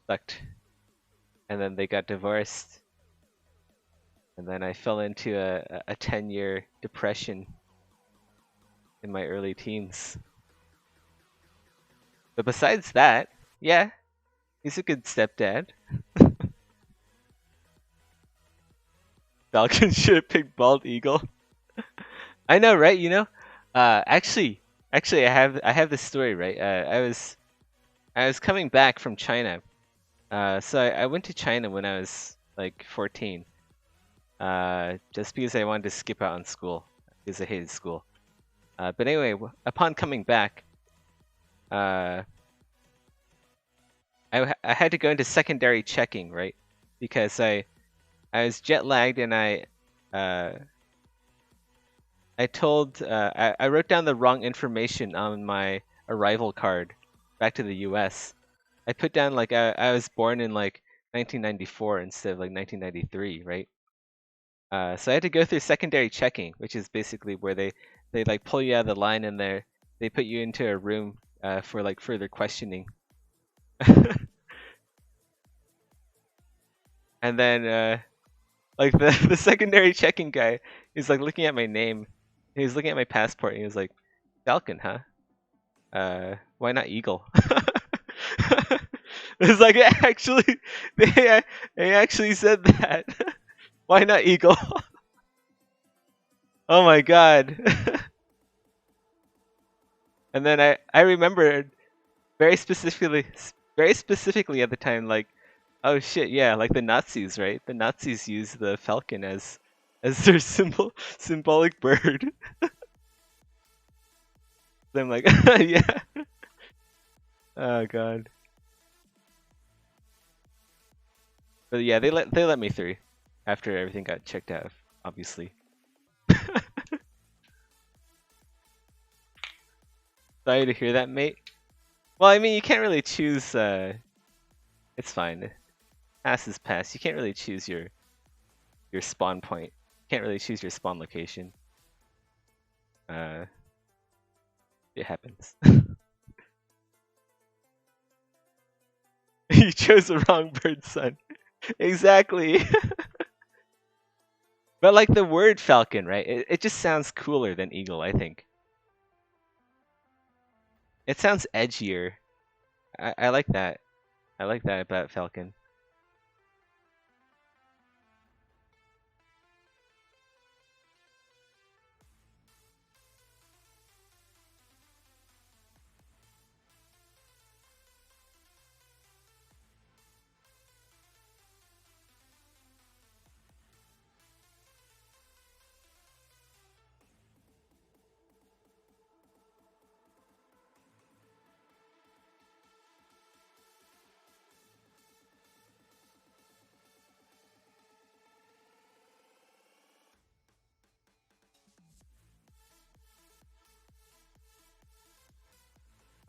Sucked. And then they got divorced. And then I fell into a 10-year depression in my early teens. But besides that, yeah, he's a good stepdad. Falcon should have picked bald eagle. I know, right? Actually, Actually, I have this story, right? I was coming back from China. So I went to China when I was like 14. Just because I wanted to skip out on school because I hated school. But anyway, upon coming back, uh, I had to go into secondary checking, right? Because I was jet lagged and uh, I told I wrote down the wrong information on my arrival card back to the U.S. I put down like I was born in like 1994 instead of like 1993, right? So I had to go through secondary checking, which is basically where they like pull you out of the line and they put you into a room for like further questioning. And then like the the secondary checking guy is like looking at my name. He was looking at my passport and he was like, Falcon, huh? Why not Eagle? It's like actually they actually said that. Why not Eagle? Oh my god. And then I remembered very specifically at the time, like, oh shit, yeah, like the Nazis, right? The Nazis used the falcon as their symbolic bird. So I'm like, yeah. Oh god. But yeah, they let me through after everything got checked out, obviously. Sorry to hear that, mate. Well, I mean, you can't really choose. It's fine. Pass is pass. You can't really choose your spawn point. You can't really choose your spawn location. Uh, it happens. You chose the wrong bird, son. Exactly. But like the word falcon, right? It just sounds cooler than eagle, I think. It sounds edgier. I like that. I like that about falcon.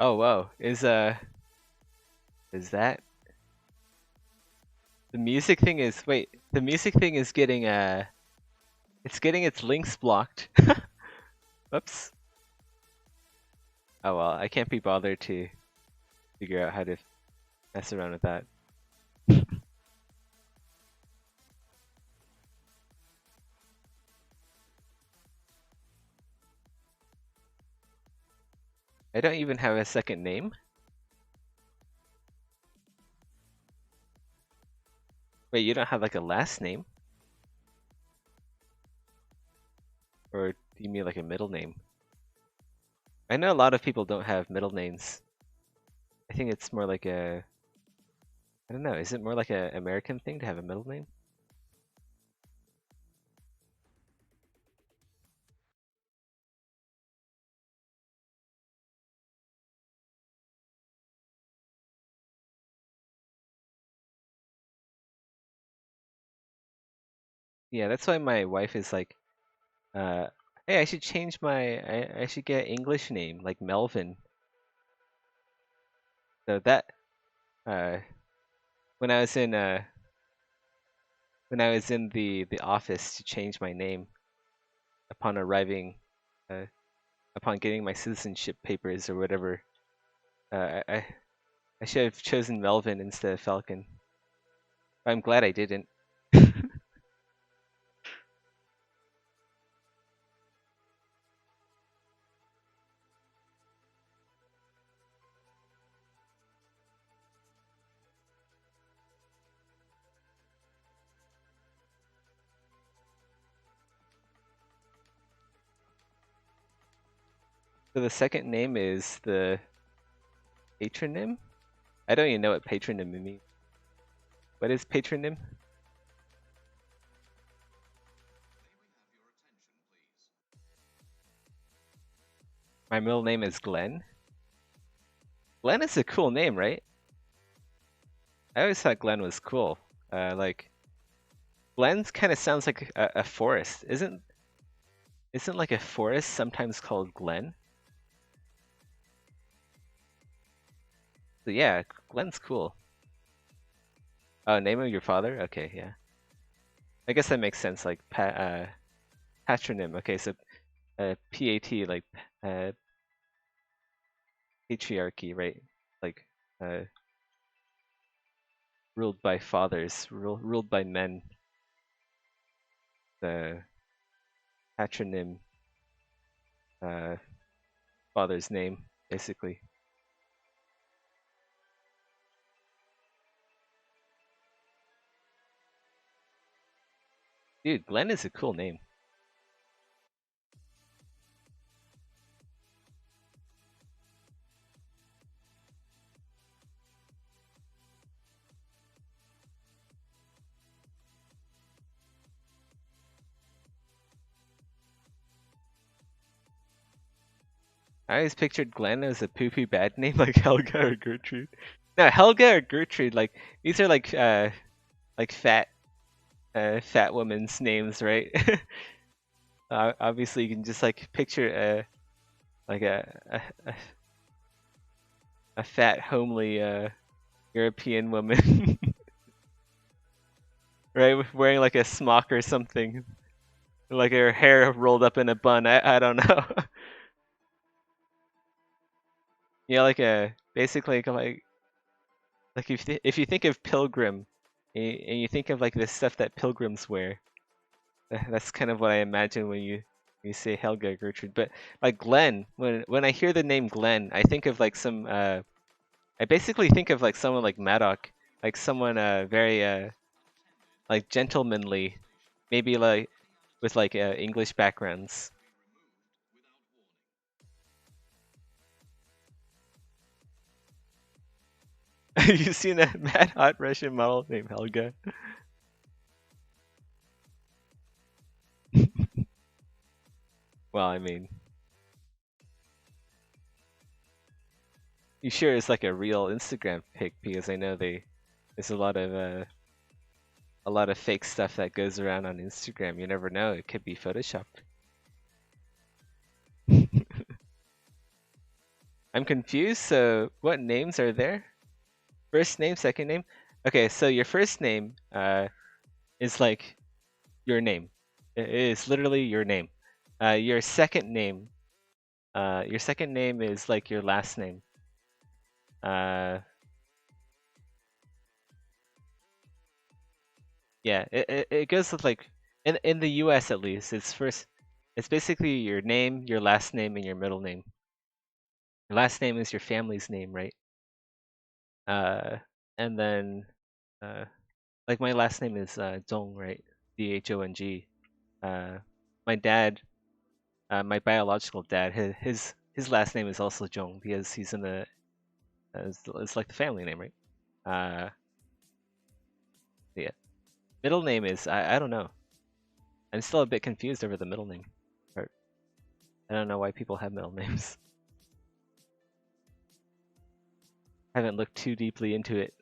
Oh whoa, is that the music thing? Is wait, the music thing is getting it's getting its links blocked. Whoops. Oh well, I can't be bothered to figure out how to mess around with that. I don't even have a second name. Wait, you don't have like a last name? Or do you mean like a middle name? I know a lot of people don't have middle names. I think it's more like I don't know, is it more like a American thing to have a middle name? Yeah, that's why my wife is like, uh, hey, I should change I should get English name, like Melvin. So that, uh, when I was in, when I was in the office to change my name upon arriving, uh, upon getting my citizenship papers or whatever, I should have chosen Melvin instead of Falcon. But I'm glad I didn't. So the second name is the patronym? I don't even know what patronym means. What is patronym? My middle name is Glenn. Glenn is a cool name, right? I always thought Glenn was cool. Like Glen kind of sounds like a forest. Isn't like a forest sometimes called Glen? So yeah, Glen's cool. Oh, name of your father? Okay, yeah. I guess that makes sense. Like patronym. Okay, so PAT like uh, patriarchy, right? Like uh, ruled by fathers, ruled by men. The patronym, uh, father's name, basically. Dude, Glenn is a cool name. I always pictured Glenn as a poopy bad name like Helga or Gertrude. No, Helga or Gertrude, like these are like fat women's names, right? Obviously, you can just like picture like a fat, homely European woman, right, wearing like a smock or something, like her hair rolled up in a bun. I don't know. Yeah, like a basically like if you think of pilgrim, and you think of like the stuff that pilgrims wear, that's kind of what I imagine when you say Helga Gertrude. But like Glenn, when I hear the name Glenn, I think of like some I basically think of like someone like Maddock, like someone very like gentlemanly, maybe like with like English backgrounds. You seen a mad hot Russian model named Helga? Well, I mean, you sure it's like a real Instagram pic because I know there's a lot of fake stuff that goes around on Instagram. You never know; it could be photoshopped. I'm confused. So, what names are there? First name, second name. Okay, so your first name is like your name. It is literally your name. Your second name is like your last name. Uh, yeah, it goes with like in the U.S. at least. It's basically your name, your last name, and your middle name. Your last name is your family's name, right? Uh, and then like my last name is Dong, right? Dhong. Uh, my dad, my biological dad, his last name is also Zhong because he's in the it's like the family name, right? Uh, yeah. Middle name is I don't know. I'm still a bit confused over the middle name part. I don't know why people have middle names. I haven't looked too deeply into it.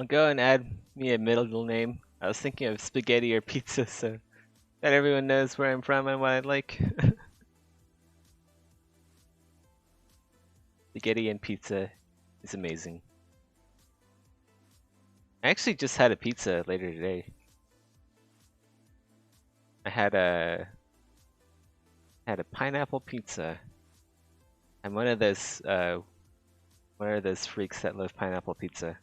I'll go and add me a middle name. I was thinking of spaghetti or pizza, so that everyone knows where I'm from and what I like. Spaghetti and pizza is amazing. I actually just had a pizza later today. I had a pineapple pizza. I'm one of those freaks that love pineapple pizza.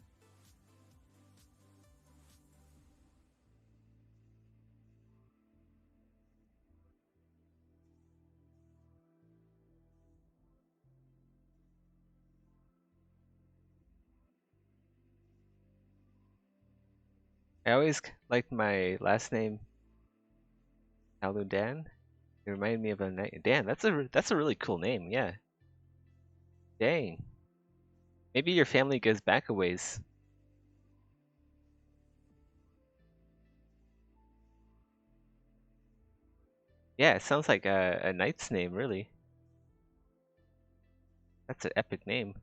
I always liked my last name, Aludan. It reminded me of a night. Dan, that's a really cool name. Yeah. Dang. Maybe your family goes back a ways. Yeah, it sounds like a knight's name, really. That's an epic name.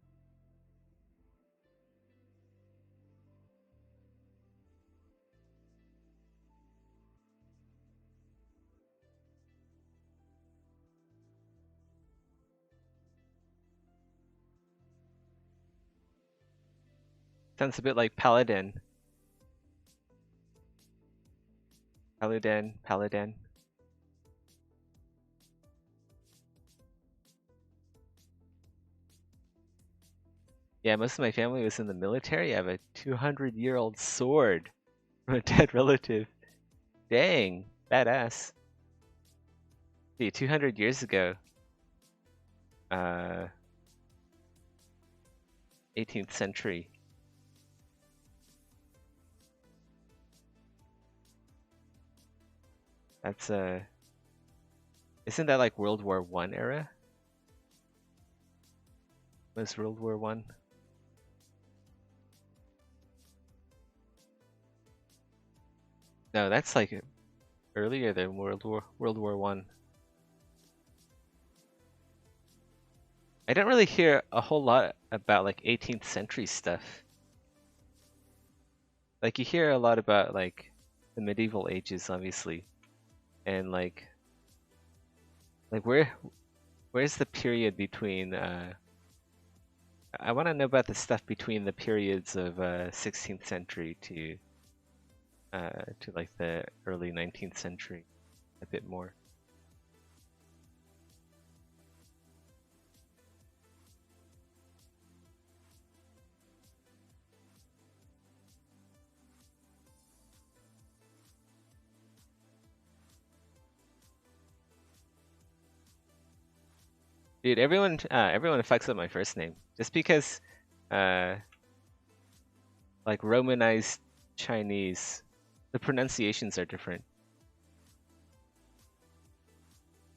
Sounds a bit like Paladin. Paladin. Yeah, most of my family was in the military. I have a 200-year-old sword from a dead relative. Dang, badass. See, 200 years ago, uh, 18th century. That's isn't that like World War One era? Was World War One? No, that's like earlier than World War One. I don't really hear a whole lot about like 18th century stuff. Like you hear a lot about like the medieval ages, obviously, and like where's the period between I want to know about the stuff between the periods of 16th century to like the early 19th century a bit more. Dude, everyone fucks up my first name just because uh like Romanized Chinese, the pronunciations are different.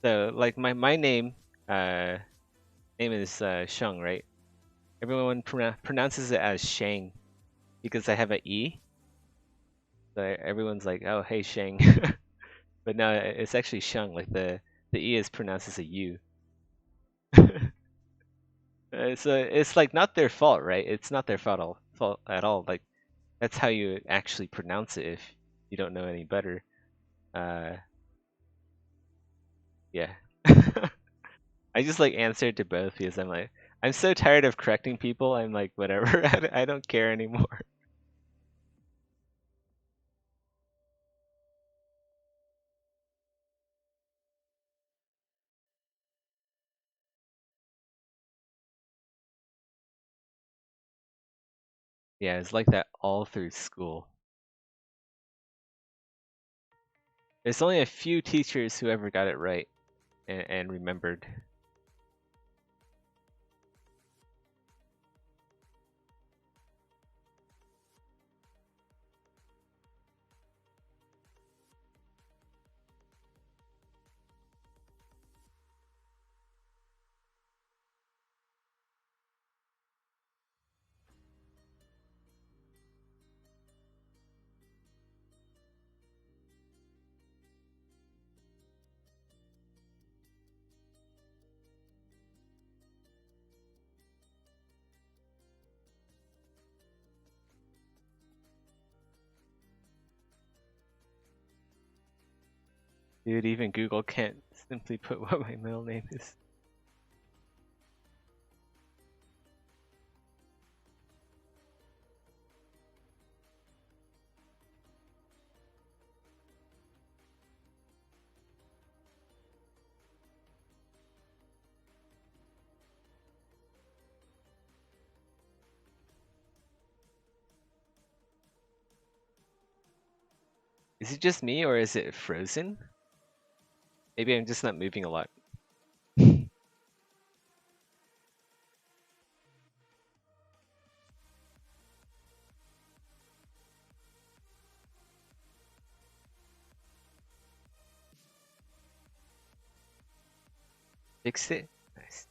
So like my uh name is Sheng, right? Everyone pronounces it as Shang because I have an E. So everyone's like, "Oh, hey Shang," but no, it's actually Sheng. Like the E is pronounced as a U. So it's like not their fault, right? It's not their fault at all. Like that's how you actually pronounce it if you don't know any better. Uh, yeah. I just like answered to both because I'm so tired of correcting people. I'm like, whatever. I don't care anymore. Yeah, it's like that all through school. There's only a few teachers who ever got it right and remembered. Dude, even Google can't simply put what my middle name is. Is it just me or is it frozen? Maybe I'm just not moving a lot. Fix it? Nice.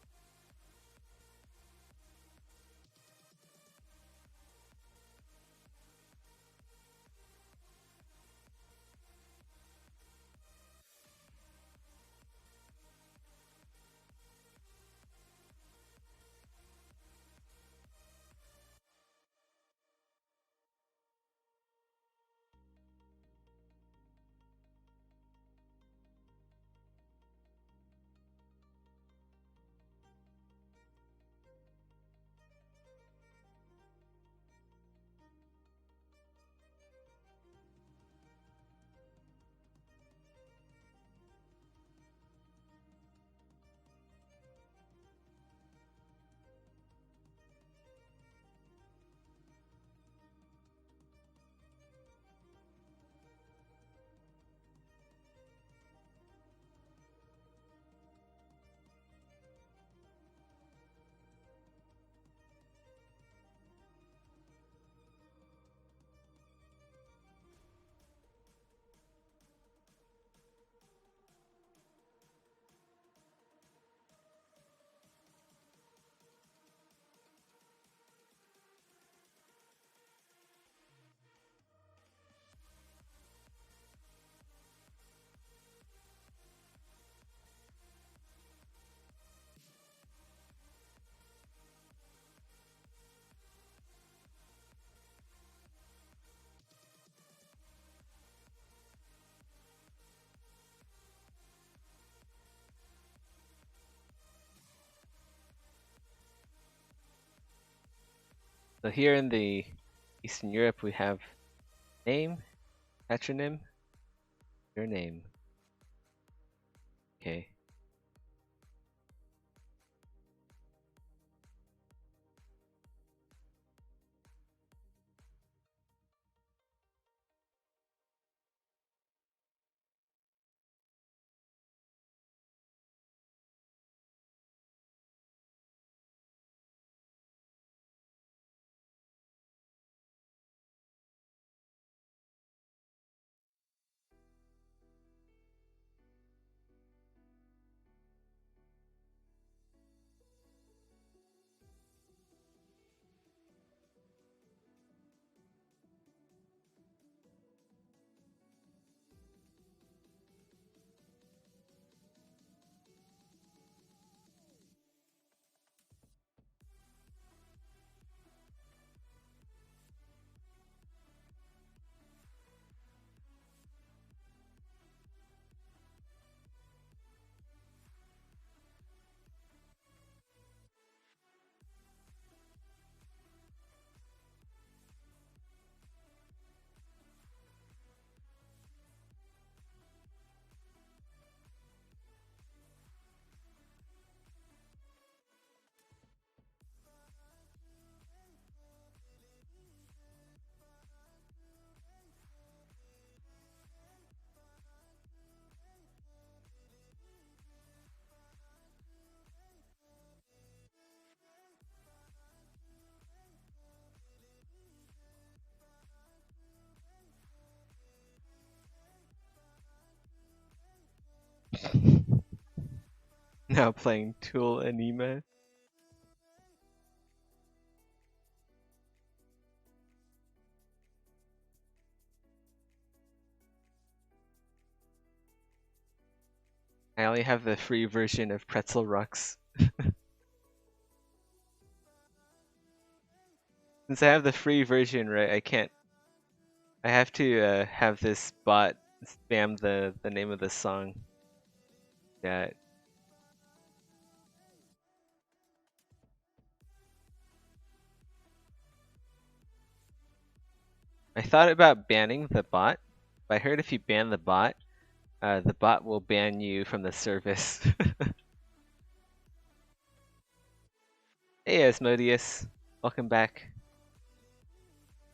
So here in the Eastern Europe, we have name, patronym, your name. Okay. Now playing Tool Anima. I only have the free version of Pretzel Rocks. Since I have the free version, right, I can't. I have to have this bot spam the name of the song. That I thought about banning the bot, but I heard if you ban the bot will ban you from the service. Hey, Asmodeus, welcome back.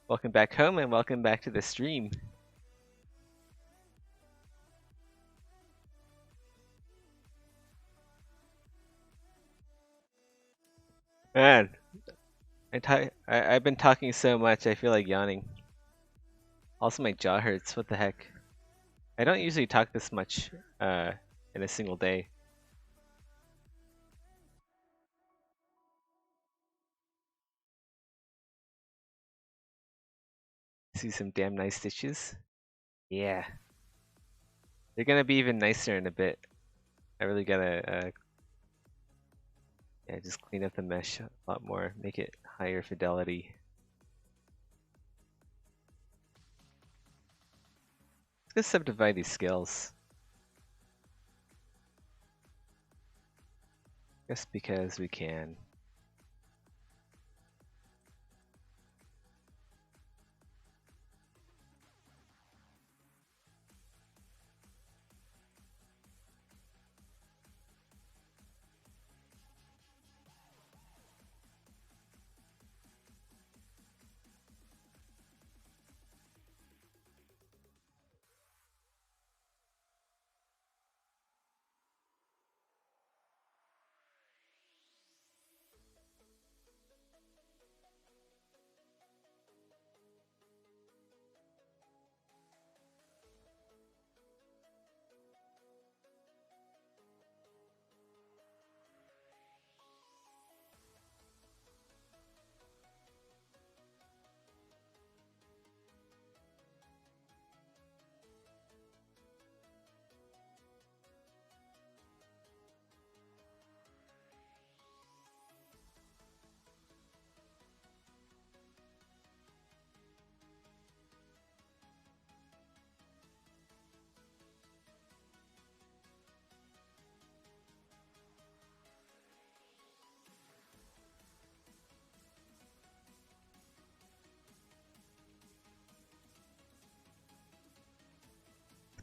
Welcome back home and welcome back to the stream. Man, I've been talking so much, I feel like yawning. Also, my jaw hurts. What the heck? I don't usually talk this much in a single day. See some damn nice stitches? Yeah. They're gonna be even nicer in a bit. I really gotta yeah, just clean up the mesh a lot more, make it higher fidelity. Let's go subdivide these scales. Just because we can.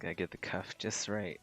Gotta get the cuff just right.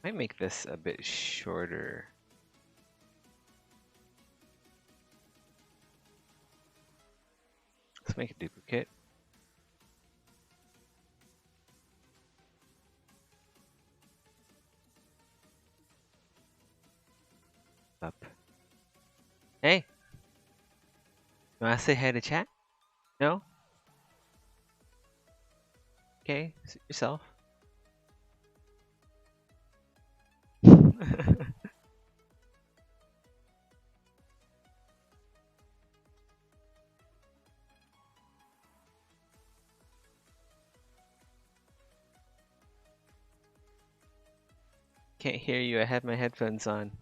Might make this a bit shorter. Let's make a duplicate. Up. Hey! You wanna say hi to chat? No? Okay, suit yourself. Can't hear you, I have my headphones on.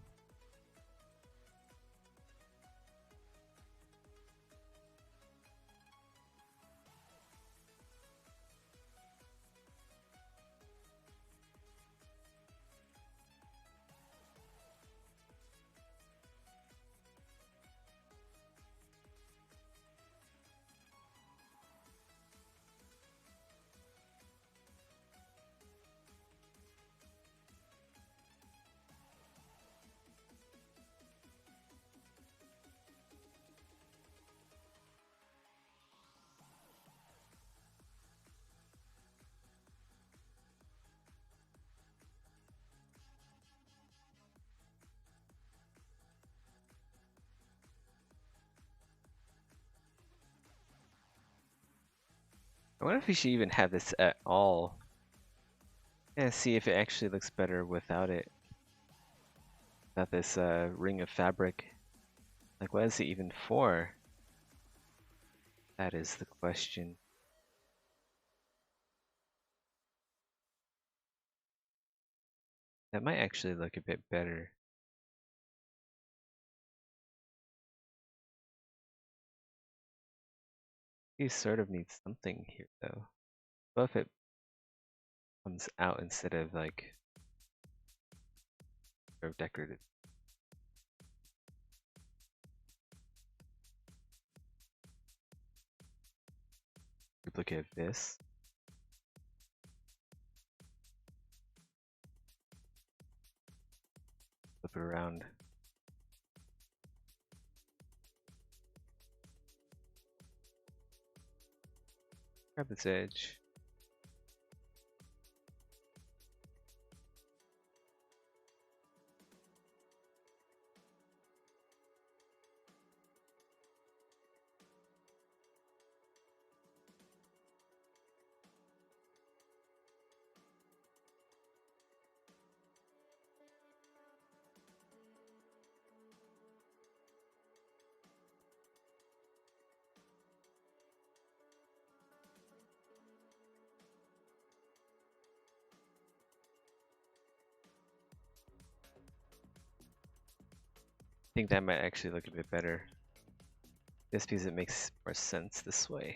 I wonder if we should even have this at all. Yeah, see if it actually looks better without it. Without this ring of fabric. Like, what is it even for? That is the question. That might actually look a bit better. You sort of need something here though. What if it comes out instead of like sort of decorative? Duplicate of this. Flip it around. Grab this edge. I think that might actually look a bit better. Just because it makes more sense this way.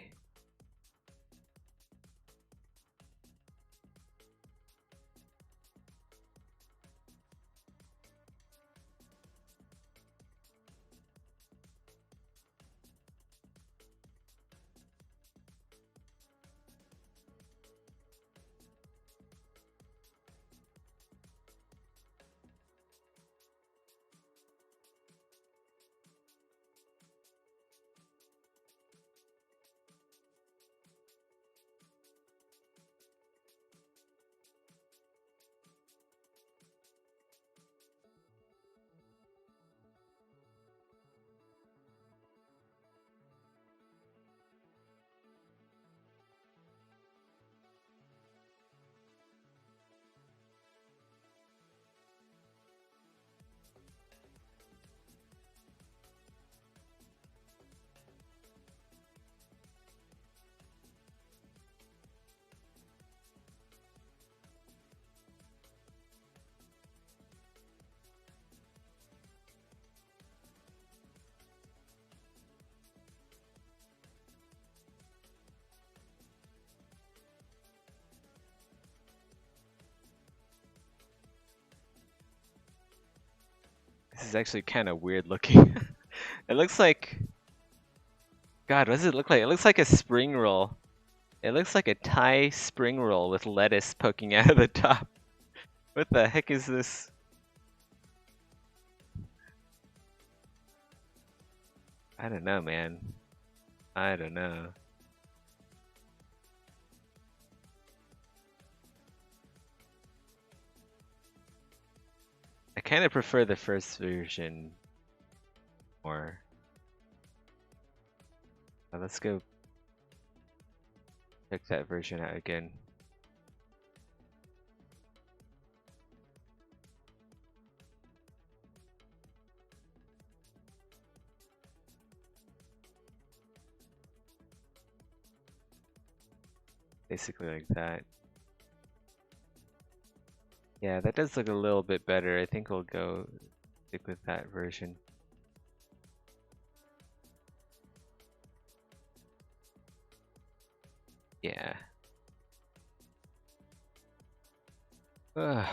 This is actually kind of weird looking. It looks like, God, what does it look like? It looks like a spring roll. It looks like a Thai spring roll with lettuce poking out of the top. What the heck is this? I don't know, man. I don't know. I kind of prefer the first version more. Let's go check that version out again. Basically like that. Yeah, that does look a little bit better. I think we'll go stick with that version. Yeah. Ugh.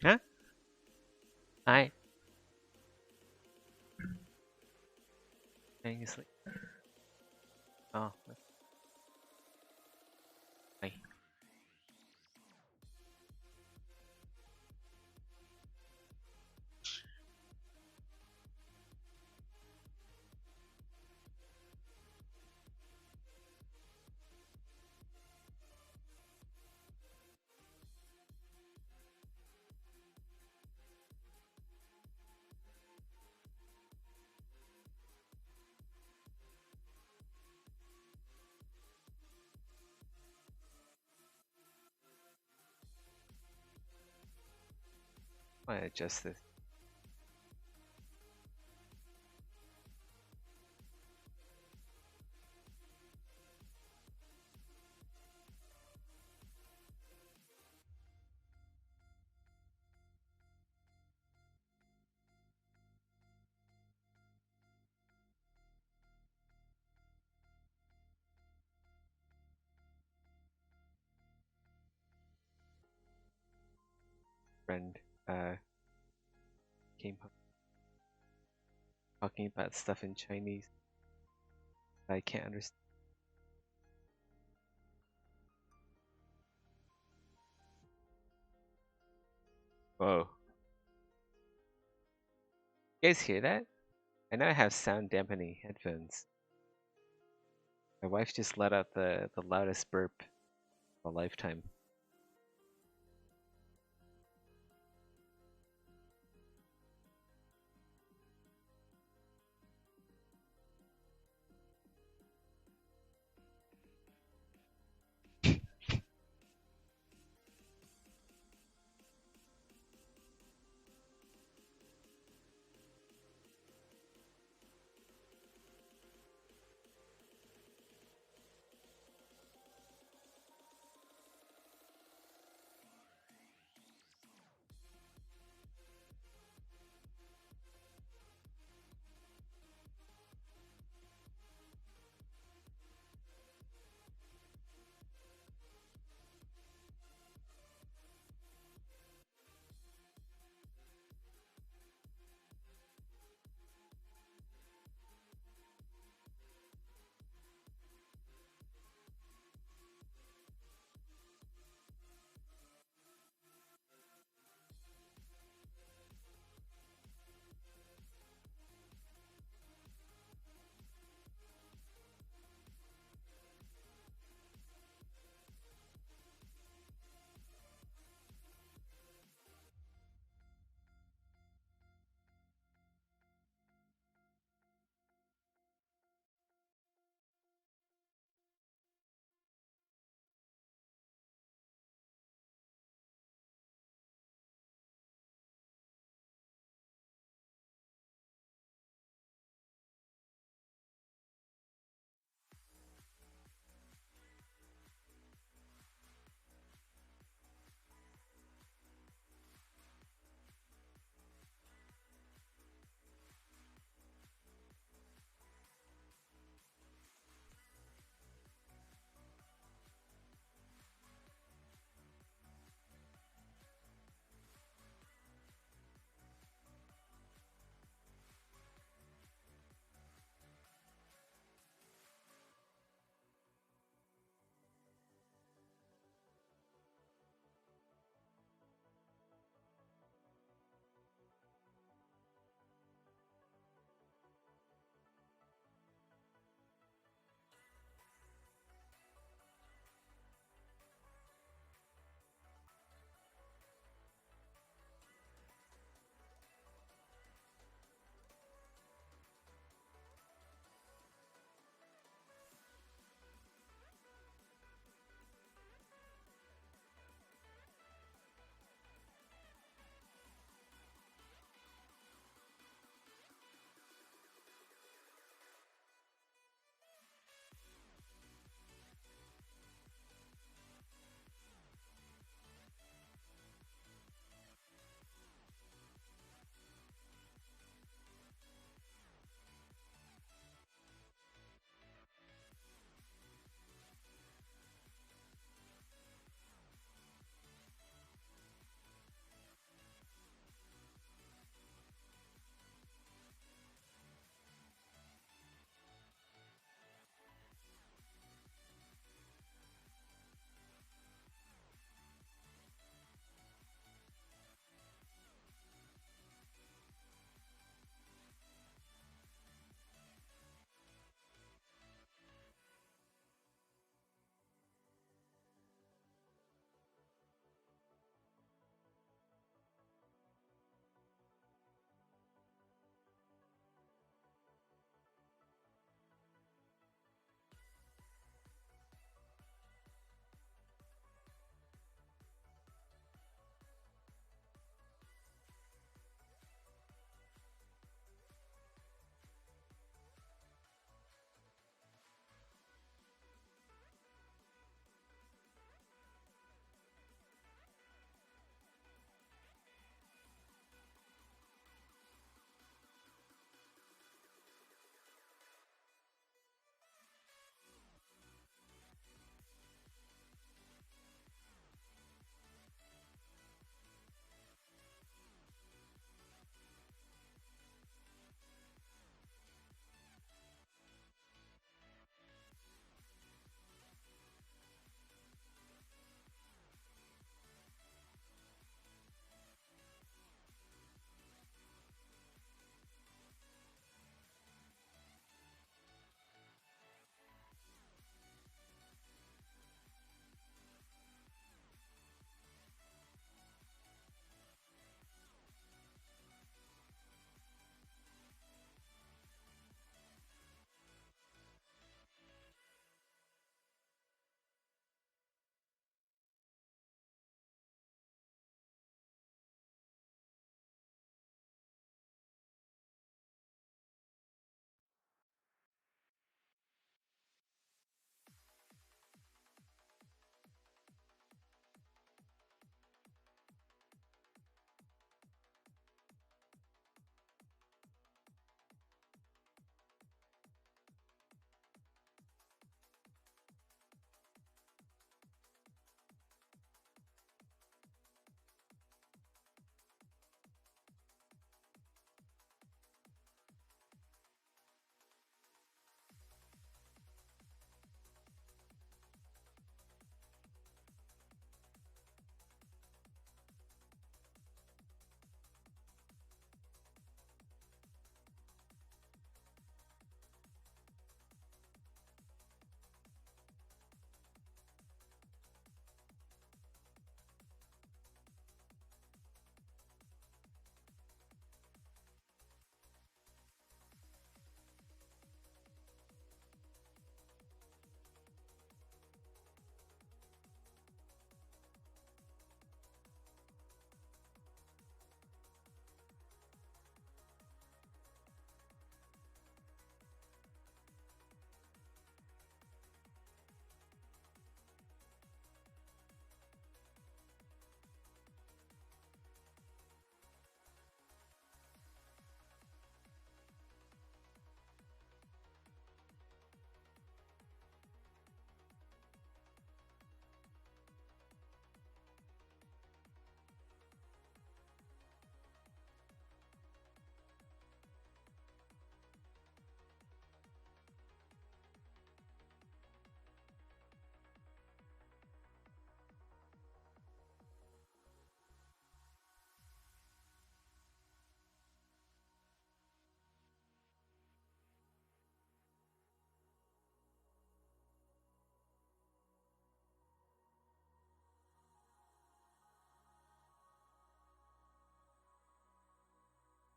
Huh? Hi. Staying asleep. Oh, hi. I adjust this. Friend came talking about stuff in Chinese I can't understand. Whoa. You guys hear that? I know I have sound dampening headphones. My wife just let out the loudest burp of a lifetime.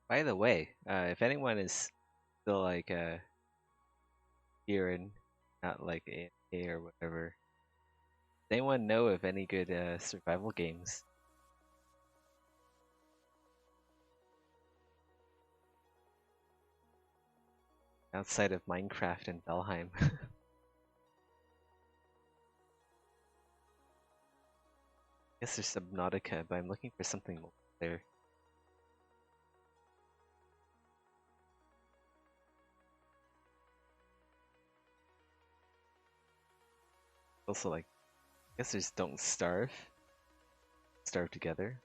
By the way, if anyone is still like here and not like AFK or whatever, does anyone know of any good survival games outside of Minecraft and Valheim? Guess there's Subnautica, but I'm looking for something there. Also, like, I guess there's Don't Starve. Starve Together.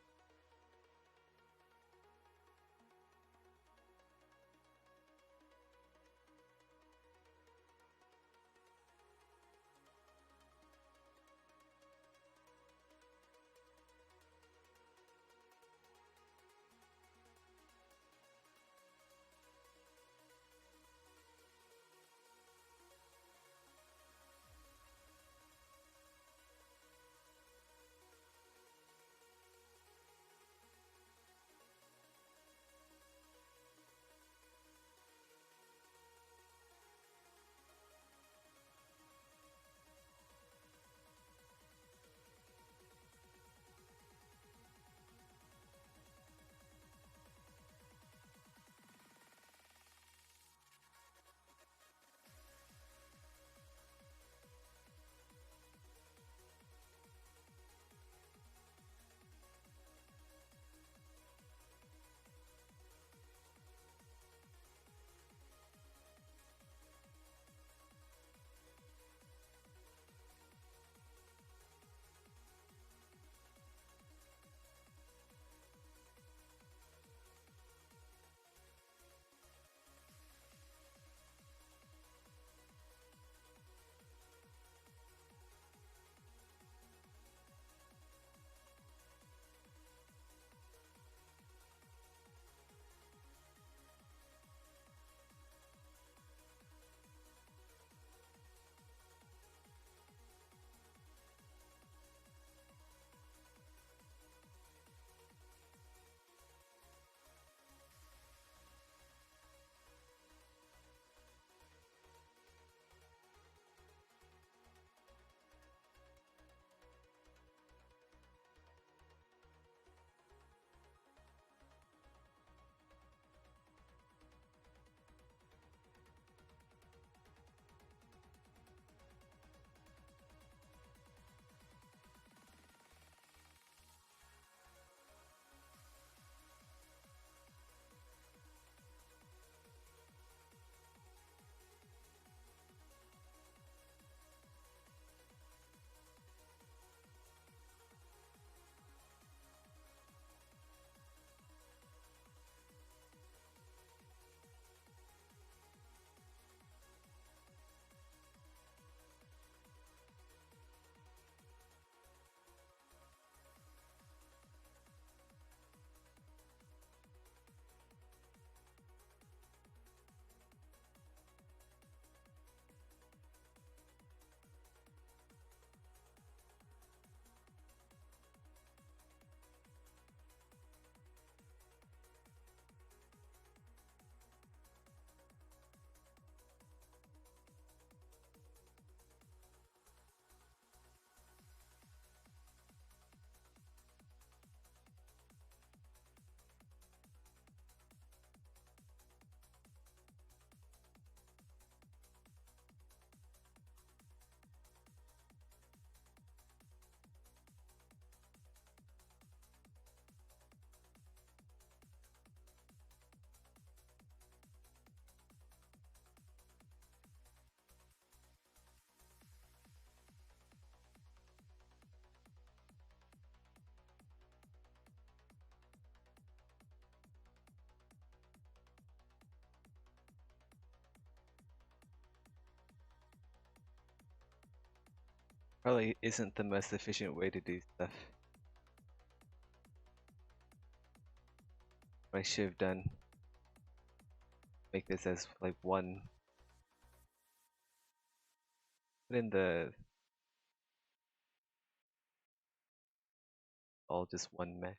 Probably isn't the most efficient way to do stuff. What I should have done, make this as like one, put in the, all just one mesh.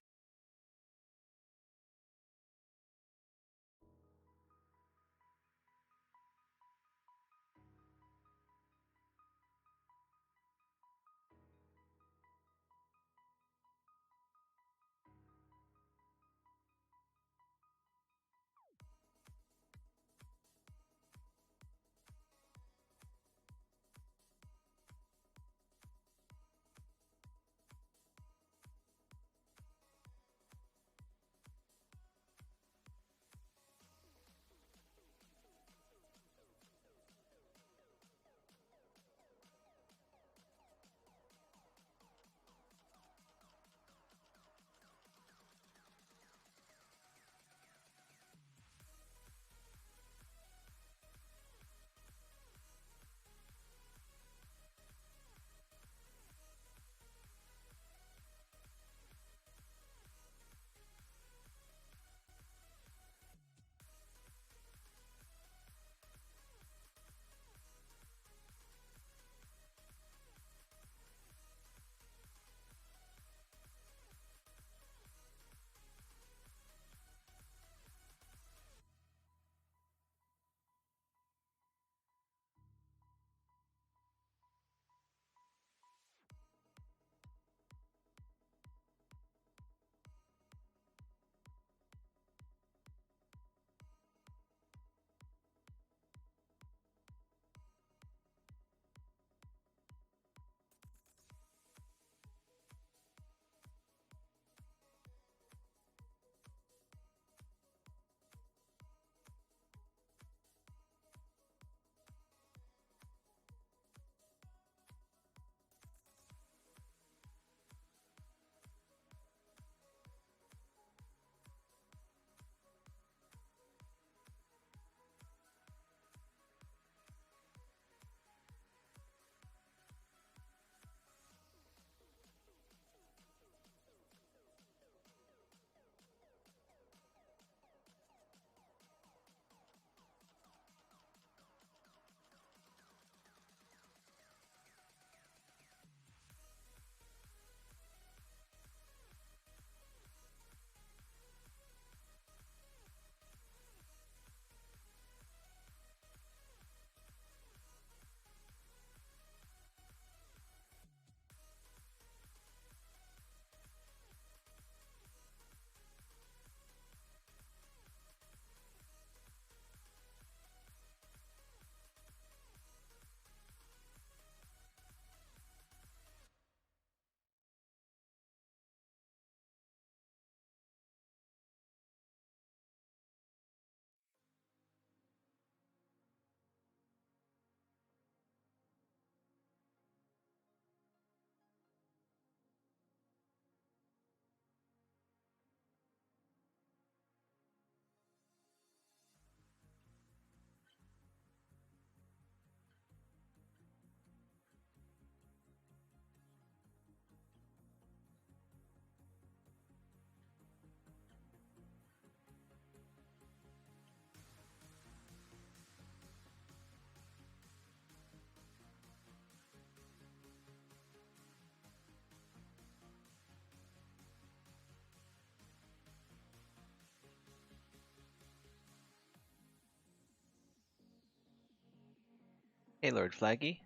Hey, Lord Flaggy.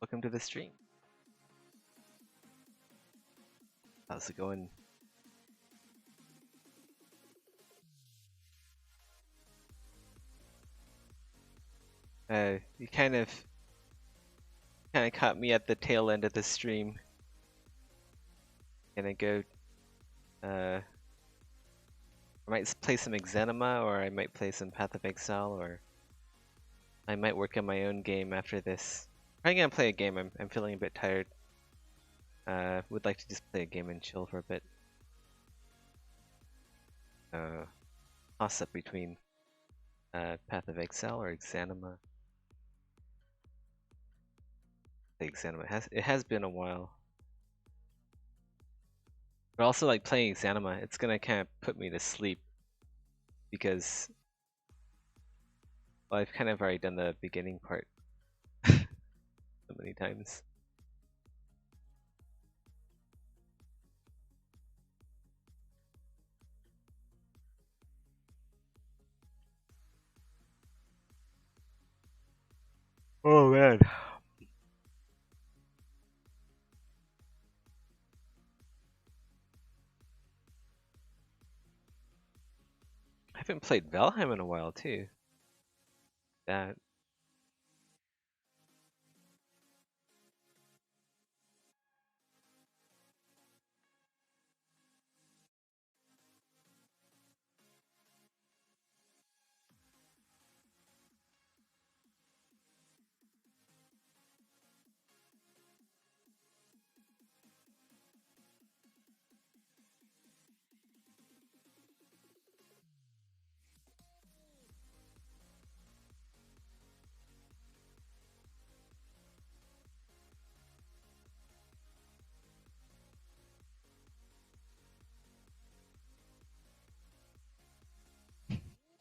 Welcome to the stream. How's it going? You kind of caught me at the tail end of the stream. Gonna go. I might play some Exanima, or I might play some Path of Exile, or I might work on my own game after this. Probably gonna play a game. I'm feeling a bit tired. Would like to just play a game and chill for a bit. Toss up between Path of Exile or Exanima. The Exanima it has been a while. But also like playing Exanima, it's gonna kind of put me to sleep because well, I've kind of already done the beginning part so many times. Oh man. I haven't played Valheim in a while too. That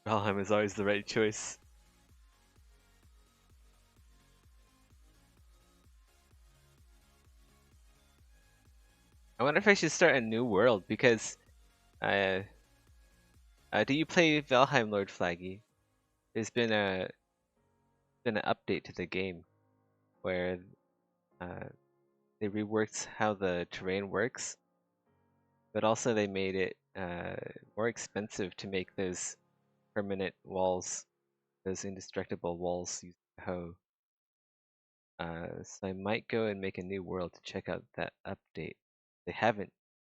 Valheim is always the right choice. I wonder if I should start a new world because do you play Valheim, Lord Flaggy? There's been an update to the game where uh, they reworked how the terrain works, but also they made it more expensive to make those permanent walls, those indestructible walls using hoe. So I might go and make a new world to check out that update. They haven't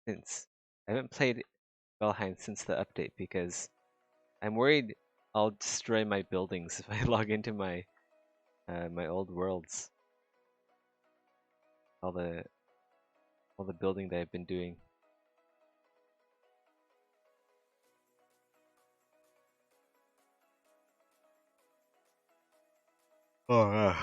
since. I haven't played Valheim since the update because I'm worried I'll destroy my buildings if I log into my my old worlds. All the building that I've been doing. Oh,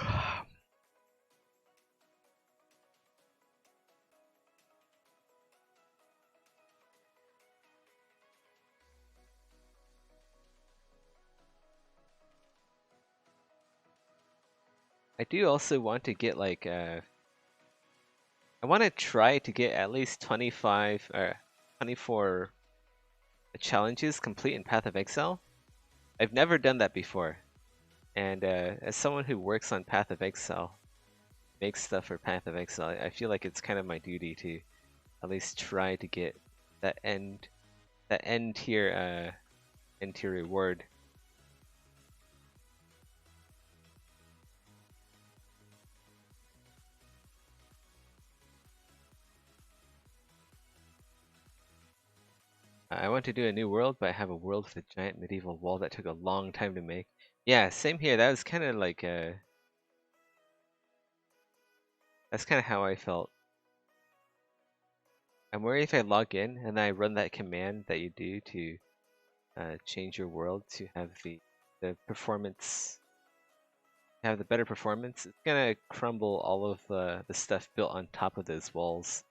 I do also want to get like I want to try to get at least 25 or 24 challenges complete in Path of Exile. I've never done that before, and as someone who works on Path of Exile, makes stuff for Path of Exile, I feel like it's kind of my duty to at least try to get that end tier reward. I want to do a new world, but I have a world with a giant medieval wall that took a long time to make. Yeah, same here. That was kind of like that's kind of how I felt. I'm worried if I log in and I run that command that you do to change your world to have the performance, have the better performance. It's gonna crumble all of the stuff built on top of those walls.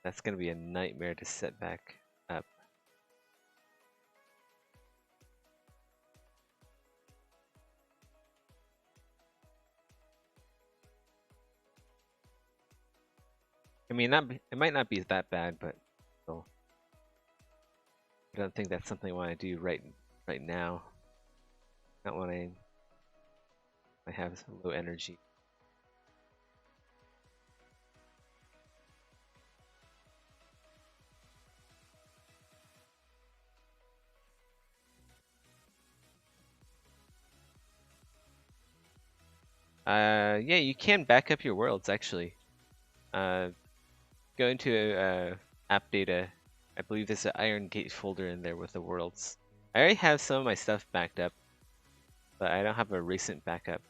That's gonna be a nightmare to set back up. I mean, it might not be that bad, but still, I don't think that's something I want to do right now. Not when I have low energy. Yeah, you can back up your worlds actually. Go into app data. I believe there's an Iron Gate folder in there with the worlds. I already have some of my stuff backed up, but I don't have a recent backup.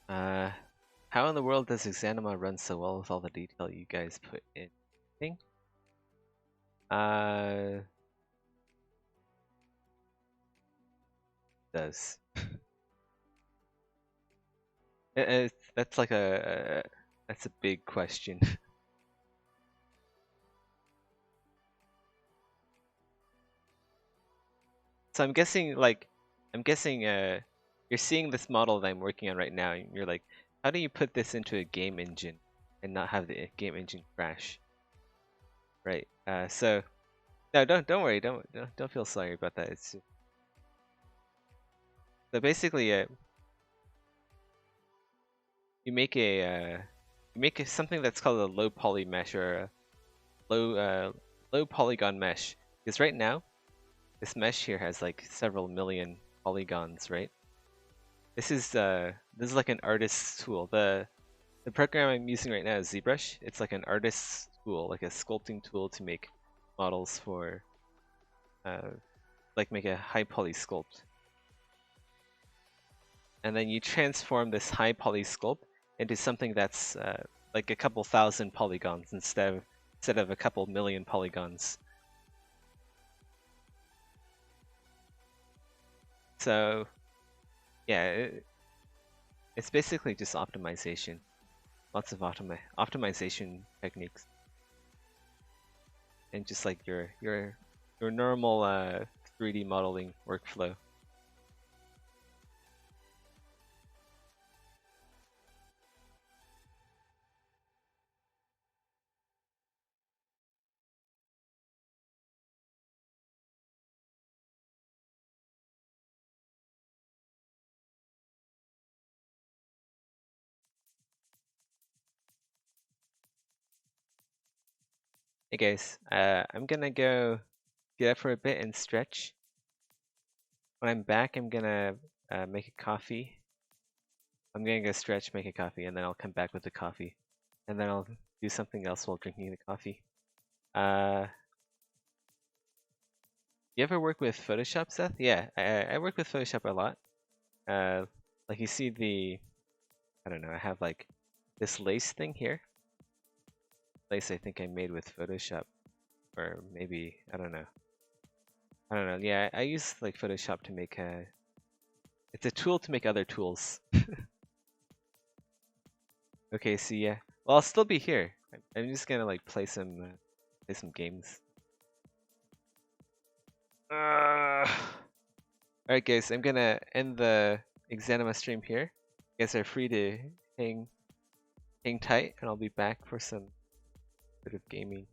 Uh, how in the world does Exanima run so well with all the detail you guys put in? Thing? Uh, does. That's like that's a big question. So I'm guessing you're seeing this model that I'm working on right now, and you're like, how do you put this into a game engine and not have the game engine crash? Right. So no, don't worry, don't feel sorry about that. It's so basically you make something that's called a low poly mesh or a low polygon mesh. Because right now this mesh here has like several million polygons, right? This is like an artist's tool. The program I'm using right now is ZBrush. It's like an artist's tool, like a sculpting tool to make models for, like make a high poly sculpt. And then you transform this high poly sculpt into something that's like a couple thousand polygons instead of a couple million polygons. So yeah, it's basically just optimization. Lots of optimization techniques, and just like your normal 3D modeling workflow. Hey guys, I'm gonna go get up for a bit and stretch. When I'm back, I'm gonna make a coffee. I'm gonna go stretch, make a coffee, and then I'll come back with the coffee, and then I'll do something else while drinking the coffee. Uh, you ever work with Photoshop, Seth? Yeah, I work with Photoshop a lot. Like you see I don't know, I have like this lace thing here. Lace I think I made with Photoshop. or maybe I don't know. I don't know. Yeah, I use like Photoshop to make a. It's a tool to make other tools. Okay, so yeah. Well, I'll still be here. I'm just gonna like play some games. Alright guys, I'm gonna end the Exanima stream here. You guys are free to hang tight and I'll be back for some bit of gaming.